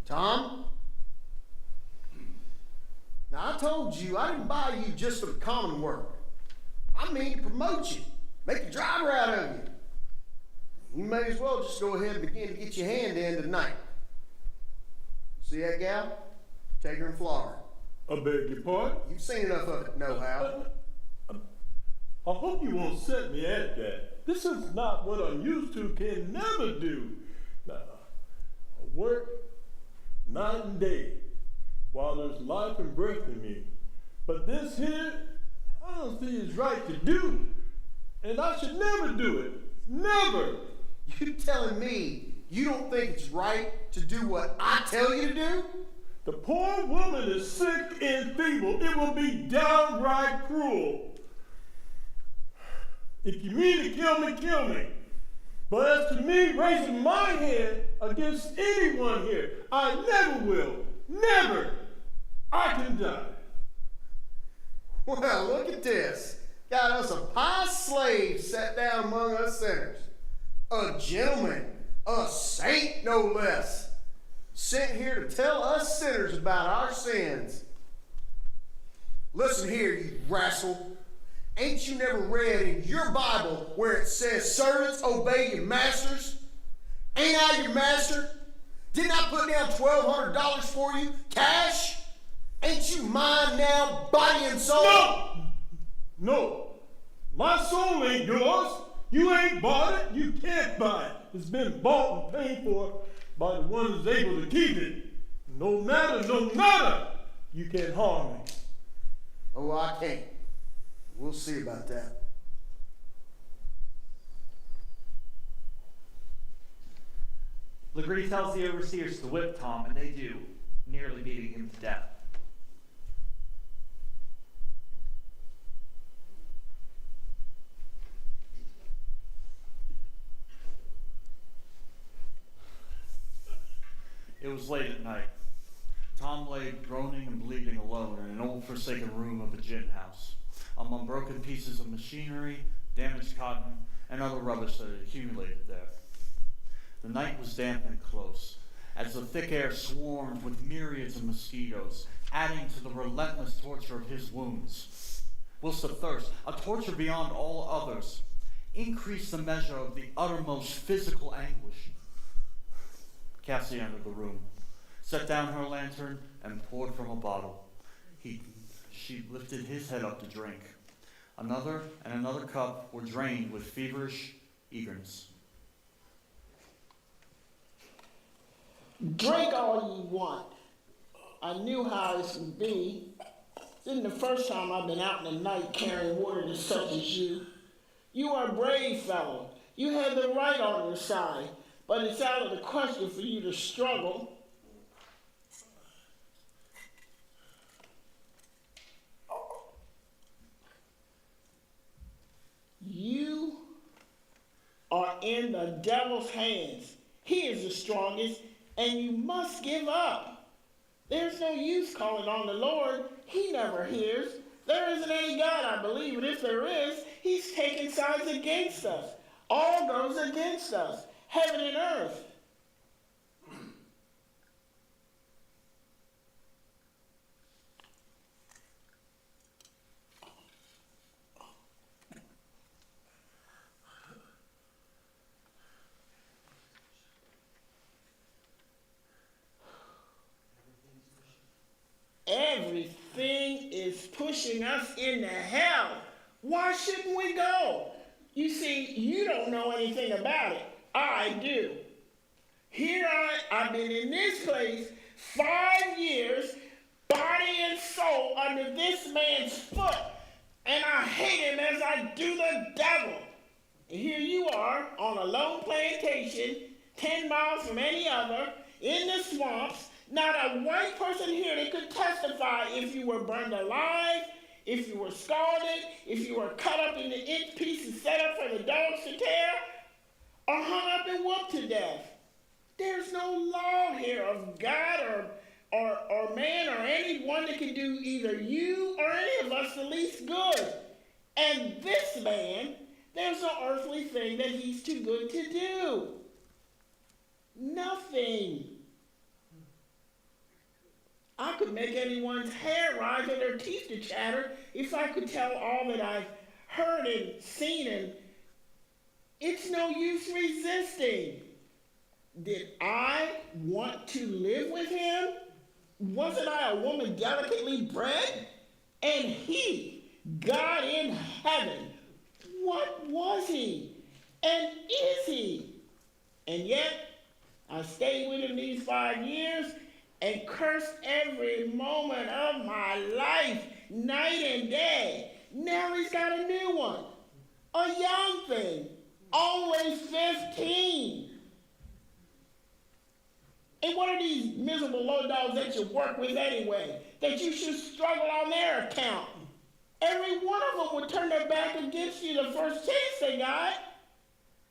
Tom? Now, I told you I didn't buy you just for the common work. I mean to promote you, make a driver out of you. You may as well just go ahead and begin to get your hand in tonight. See that gal? Take her and flog her. I beg your pardon? You've seen enough of it to know how. I hope you won't set me at that. This is not what I'm used to, can never do. Now, I work night and day while there's life and breath in me. But this here, I don't see is right to do. And I should never do it. Never. You telling me you don't think it's right to do what I tell you to do? The poor woman is sick and feeble. It will be downright cruel. If you mean to kill me, kill me. But as to me raising my hand against anyone here, I never will. Never. I can die. Well, look at this. Got us a pious slave sat down among us sinners. A gentleman, a saint no less, sent here to tell us sinners about our sins. Listen here, you rascal. Ain't you never read in your Bible where it says, servants, obey your masters? Ain't I your master? Didn't I put down $1,200 for you, cash? Ain't you mine now, body and soul? No! No. My soul ain't yours. You ain't bought it. You can't buy it. It's been bought and paid for by the one who's able to keep it. No matter, you can't harm me. Oh, I can't. We'll see about that. Legree tells the overseers to whip Tom, and they do, nearly beating him to death. It was late at night. Tom lay groaning and bleeding alone in an old forsaken room of a gin house, among broken pieces of machinery, damaged cotton, and other rubbish that had accumulated there. The night was damp and close, as the thick air swarmed with myriads of mosquitoes, adding to the relentless torture of his wounds, whilst the thirst, a torture beyond all others, increased the measure of the uttermost physical anguish. Cassie entered the room, set down her lantern, and poured from a bottle. She lifted his head up to drink. Another and another cup were drained with feverish eagerness. Drink all you want. I knew how it would be. This isn't the first time I've been out in the night carrying water to such as you. You are a brave fellow. You have the right on your side, but it's out of the question for you to struggle. You are in the devil's hands. He is the strongest, and you must give up. There's no use calling on the Lord. He never hears. There isn't any God, I believe, but if there is, he's taking sides against us. All goes against us, heaven and earth. everything is pushing us into hell. Why shouldn't we go? You see, you don't know anything about it. I do. Here I've been in this place 5 years, body and soul under this man's foot, and I hate him as I do the devil. And here you are on a lone plantation, 10 miles from any other, in the swamps, not a white person here that could testify if you were burned alive, if you were scalded, if you were cut up into inch pieces set up for the dogs to tear, or hung up and whooped to death. There's no law here of God or man or anyone that can do either you or any of us the least good. And this man, there's no earthly thing that he's too good to do. Nothing. I could make anyone's hair rise or their teeth to chatter if I could tell all that I've heard and seen, and it's no use resisting. Did I want to live with him? Wasn't I a woman delicately bred? And he, God in heaven, what was he? And is he? And yet, I stayed with him these 5 years and cursed every moment of my life, night and day. Now he's got a new one, a young thing, only 15. And what are these miserable low dogs that you work with anyway, that you should struggle on their account? Every one of them would turn their back against you the first chance they got.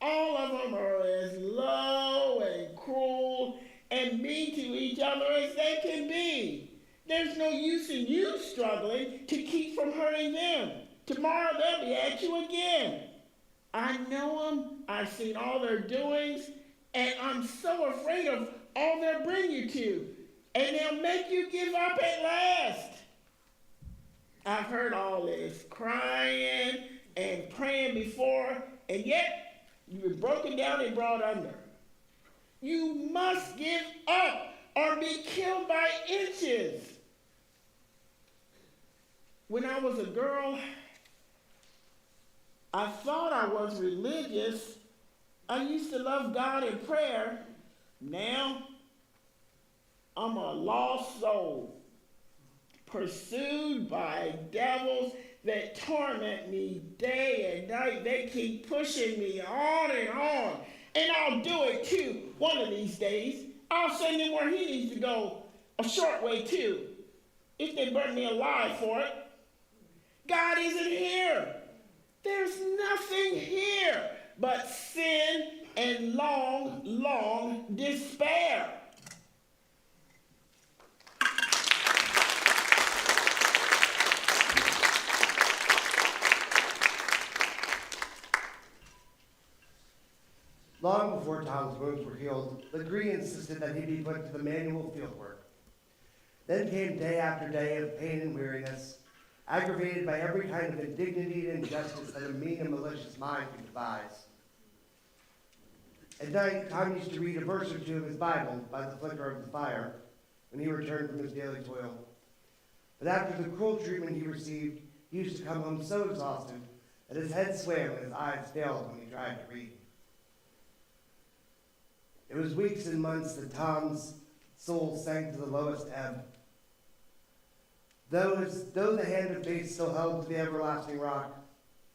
All of them are as low and cruel and mean to each other as they can be. There's no use in you struggling to keep from hurting them. Tomorrow they'll be at you again. I know them, I've seen all their doings, and I'm so afraid of all they'll bring you to. And they'll make you give up at last. I've heard all this crying and praying before, and yet you've been broken down and brought under. You must give up or be killed by inches. When I was a girl, I thought I was religious. I used to love God and prayer. Now, I'm a lost soul, pursued by devils that torment me day and night. They keep pushing me on and on. And I'll do it too, one of these days. I'll send him where he needs to go, a short way too, if they burn me alive for it. God isn't here. There's nothing here but sin and long, long despair. Long before Tom's wounds were healed, Legree insisted that he be put to the manual field work. Then came day after day of pain and weariness, aggravated by every kind of indignity and injustice that a mean and malicious mind could devise. At night, Tom used to read a verse or two of his Bible by the flicker of the fire when he returned from his daily toil. But after the cruel treatment he received, he used to come home so exhausted that his head swam and his eyes failed when he tried to read. It was weeks and months that Tom's soul sank to the lowest ebb. Though the hand of faith still held to the everlasting rock,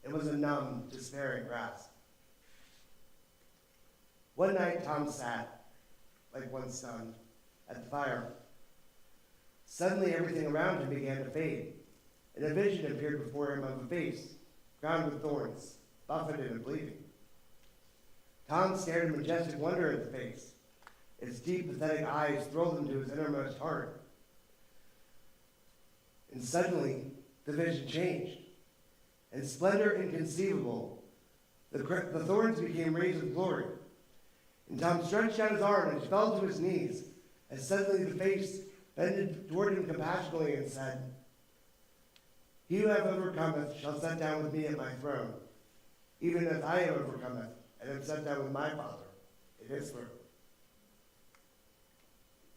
it was a numb, despairing grasp. One night Tom sat, like one stunned, at the fire. Suddenly everything around him began to fade, and a vision appeared before him of a face, crowned with thorns, buffeted and bleeding. Tom stared in majestic wonder at the face. Its deep, pathetic eyes thrilled him to his innermost heart. And suddenly, the vision changed. In splendor inconceivable, the thorns became rays of glory. And Tom stretched out his arm and fell to his knees, as suddenly the face bended toward him compassionately and said, "He who hath overcometh shall sit down with me at my throne, even as I have overcometh, and am sat down with my Father in his throne."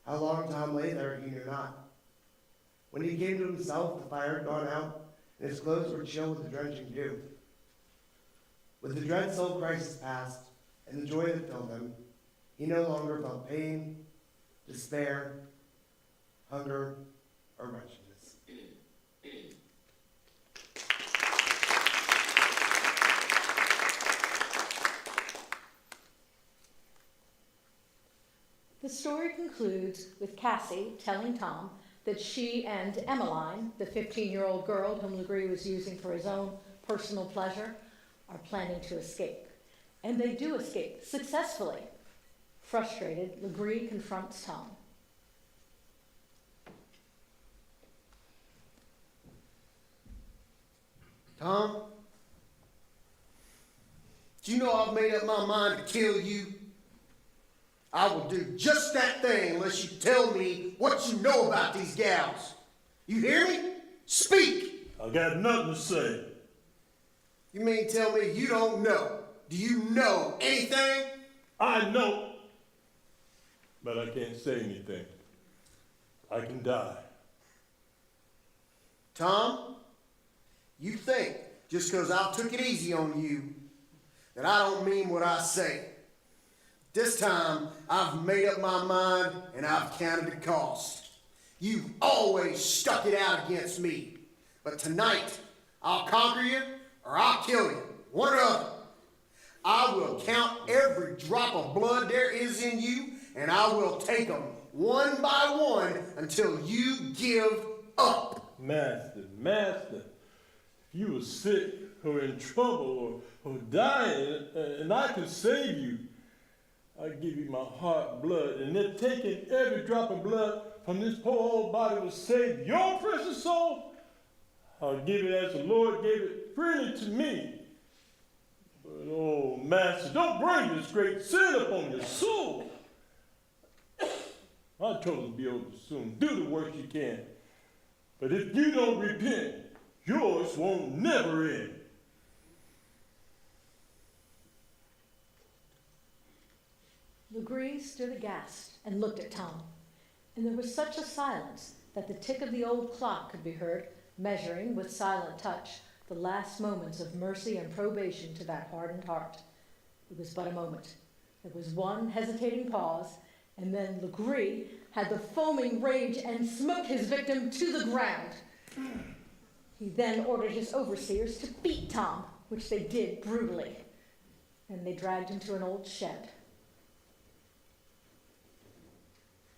How long Tom lay there, he knew not. When he came to himself, the fire had gone out, and his clothes were chill with the drenching dew. With the dread soul crisis past, and the joy that filled him, he no longer felt pain, despair, hunger, or wretchedness. The story concludes with Cassie telling Tom that she and Emmeline, the 15-year-old girl whom Legree was using for his own personal pleasure, are planning to escape. And they do escape successfully. Frustrated, Legree confronts Tom. Tom, do you know I've made up my mind to kill you? I will do just that thing unless you tell me what you know about these gals. You hear me? Speak! I got nothing to say. You mean tell me you don't know? Do you know anything? I know, but I can't say anything. I can die. Tom, you think just because I took it easy on you that I don't mean what I say. This time, I've made up my mind and I've counted the cost. You've always stuck it out against me. But tonight, I'll conquer you or I'll kill you. One or the other. I will count every drop of blood there is in you, and I will take them one by one until you give up. Master, if you were sick or in trouble or dying and I could save you, I'd give you my heart blood, and then taking every drop of blood from this poor old body will save your precious soul. I'll give it as the Lord gave it freely to me. But oh, Master, don't bring this great sin upon your soul. I told you to be over soon. Do the work you can. But if you don't repent, yours won't never end. Legree stood aghast and looked at Tom, and there was such a silence that the tick of the old clock could be heard, measuring with silent touch the last moments of mercy and probation to that hardened heart. It was but a moment. There was one hesitating pause, and then Legree had the foaming rage and smote his victim to the ground. He then ordered his overseers to beat Tom, which they did brutally, and they dragged him to an old shed.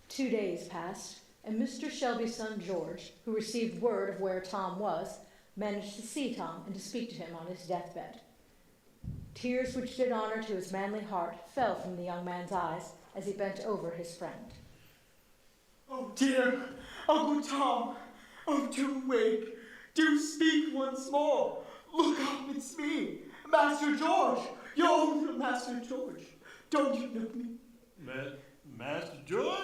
2 days passed, and Mr. Shelby's son George, who received word of where Tom was, managed to see Tom and to speak to him on his deathbed. Tears which did honor to his manly heart fell from the young man's eyes as he bent over his friend. Oh dear, Uncle Tom, oh do wake, do speak once more. Look up, it's me, Master George, your own Master George. Don't you know me? Master George?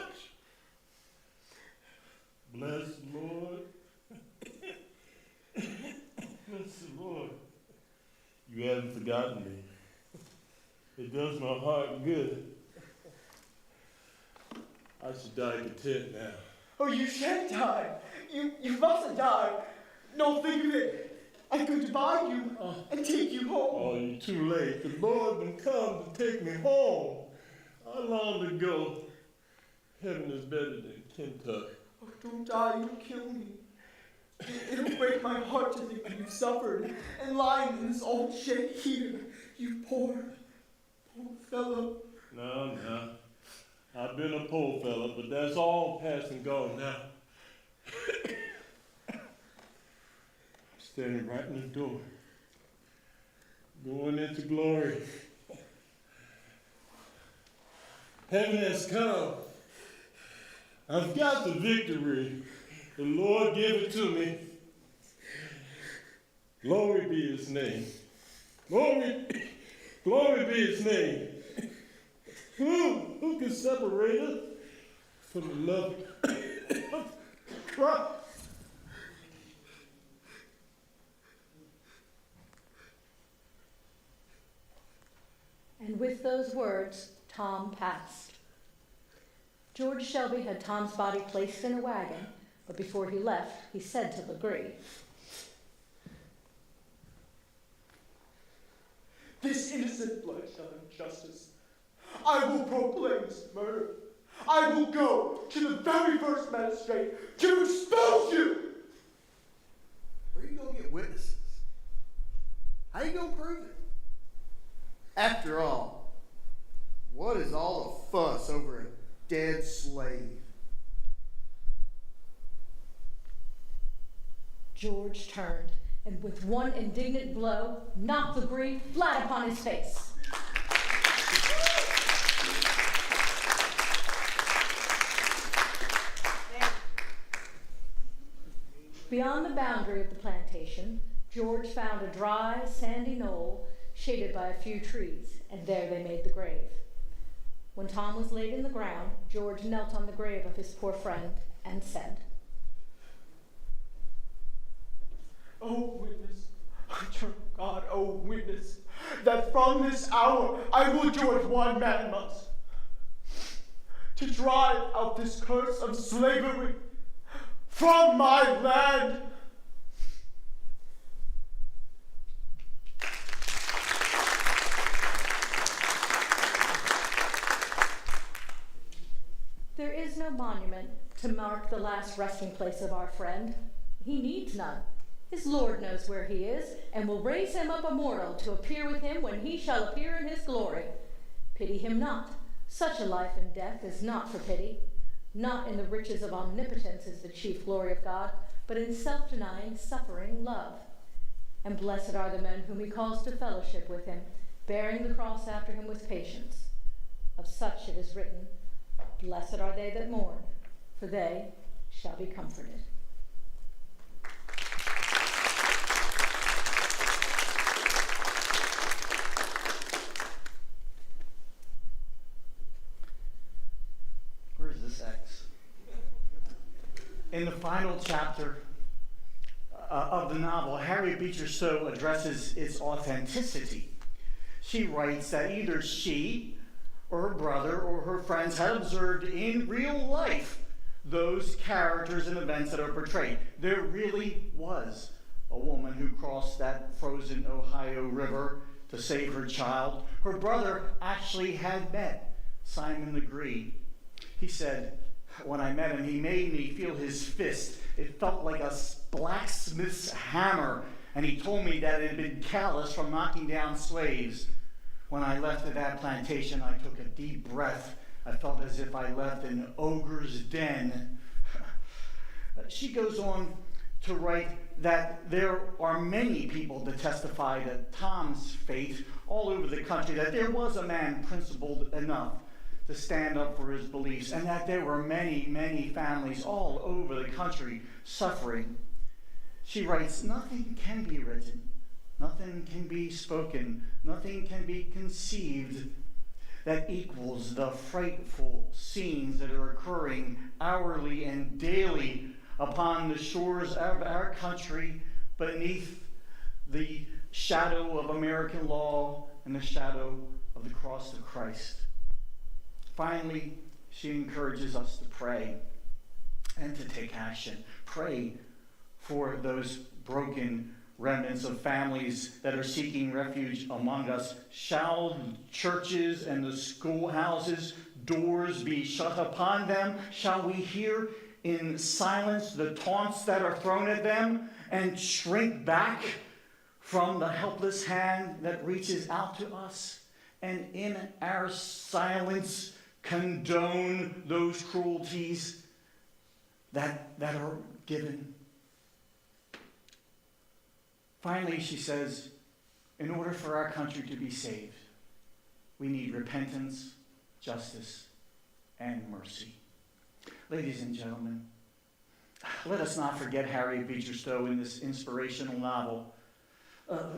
Bless the Lord. Bless the Lord. You haven't forgotten me. It does my heart good. I should die content now. Oh, you shan't die. You mustn't die. No, think of it. I could buy you and take you home. Oh, you're too late. The Lord will come to take me home. I long to go. Heaven is better than Kentucky. Oh, don't die, you'll kill me. It'll break my heart to think that you've suffered and lying in this old shed here. You poor fellow. No. I've been a poor fellow, but that's all past and gone now. Standing right in the door. Going into glory. Heaven has come. I've got the victory. The Lord gave it to me. Glory be his name. Glory be his name. Who can separate us from the love of Christ? And with those words, Tom passed. George Shelby had Tom's body placed in a wagon, But before he left, he said to Legree, This innocent blood shall have justice. I will proclaim this murder. I will go to the very first magistrate to expose you. Where are you going to get witnesses? How are you going to prove it? After all, what is all the fuss over a dead slave? George turned, and with one indignant blow, knocked Legree flat upon his face. Beyond the boundary of the plantation, George found a dry, sandy knoll shaded by a few trees, and there they made the grave. When Tom was laid in the ground, George knelt on the grave of his poor friend and said, O witness, eternal God, O witness, that from this hour I will join one man must, to drive out this curse of slavery from my land. There is no monument to mark the last resting place of our friend. He needs none. His Lord knows where he is, and will raise him up immortal to appear with him when he shall appear in his glory. Pity him not. Such a life in death is not for pity. Not in the riches of omnipotence is the chief glory of God, but in self-denying, suffering love. And blessed are the men whom he calls to fellowship with him, bearing the cross after him with patience. Of such it is written, Blessed are they that mourn, for they shall be comforted. Where is this X? In the final chapter of the novel, Harriet Beecher Stowe addresses its authenticity. She writes that either she or her brother or her friends had observed in real life those characters and events that are portrayed. There really was a woman who crossed that frozen Ohio River to save her child. Her brother actually had met Simon Legree. He said, when I met him, he made me feel his fist. It felt like a blacksmith's hammer, and he told me that it had been calloused from knocking down slaves. When I left at that plantation, I took a deep breath. I felt as if I left an ogre's den. She goes on to write that there are many people that testify to Tom's fate all over the country, that there was a man principled enough to stand up for his beliefs, and that there were many, many families all over the country suffering. She writes, nothing can be written, nothing can be spoken, nothing can be conceived that equals the frightful scenes that are occurring hourly and daily upon the shores of our country beneath the shadow of American law and the shadow of the cross of Christ. Finally, she encourages us to pray and to take action. Pray for those broken remnants of families that are seeking refuge among us. Shall churches and the schoolhouses doors be shut upon them? Shall we hear in silence the taunts that are thrown at them and shrink back from the helpless hand that reaches out to us? And in our silence, condone those cruelties that are given. Finally, she says, in order for our country to be saved, we need repentance, justice, and mercy. Ladies and gentlemen, let us not forget Harriet Beecher Stowe in this inspirational novel.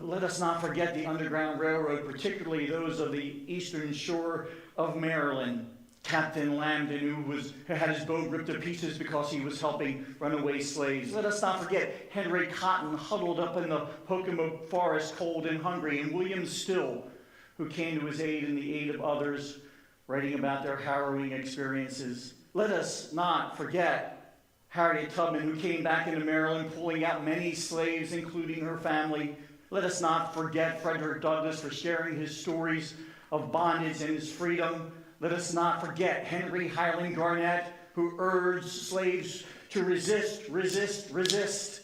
Let us not forget the Underground Railroad, particularly those of the eastern shore of Maryland. Captain Lambton, who had his boat ripped to pieces because he was helping runaway slaves. Let us not forget Henry Cotton, huddled up in the Pocomo forest, cold and hungry, and William Still, who came to his aid in the aid of others, writing about their harrowing experiences. Let us not forget Harriet Tubman, who came back into Maryland pulling out many slaves, including her family. Let us not forget Frederick Douglass for sharing his stories of bondage and his freedom. Let us not forget Henry Highland Garnett, who urged slaves to resist, resist, resist.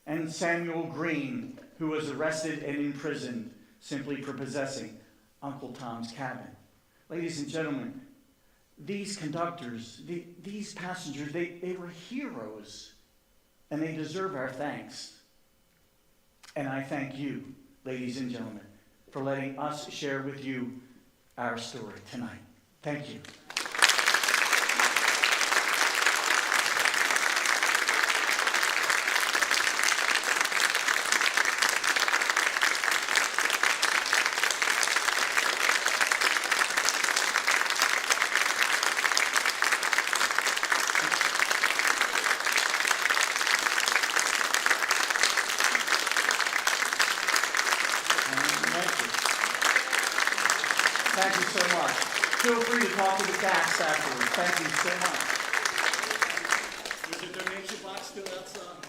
And Samuel Green, who was arrested and imprisoned simply for possessing Uncle Tom's Cabin. Ladies and gentlemen, these conductors, these passengers, they were heroes, and they deserve our thanks. And I thank you, ladies and gentlemen, for letting us share with you our story tonight. Thank you. Thank you so much. Feel free to talk to the cast afterwards. Thank you so much. There's a donation box still outside.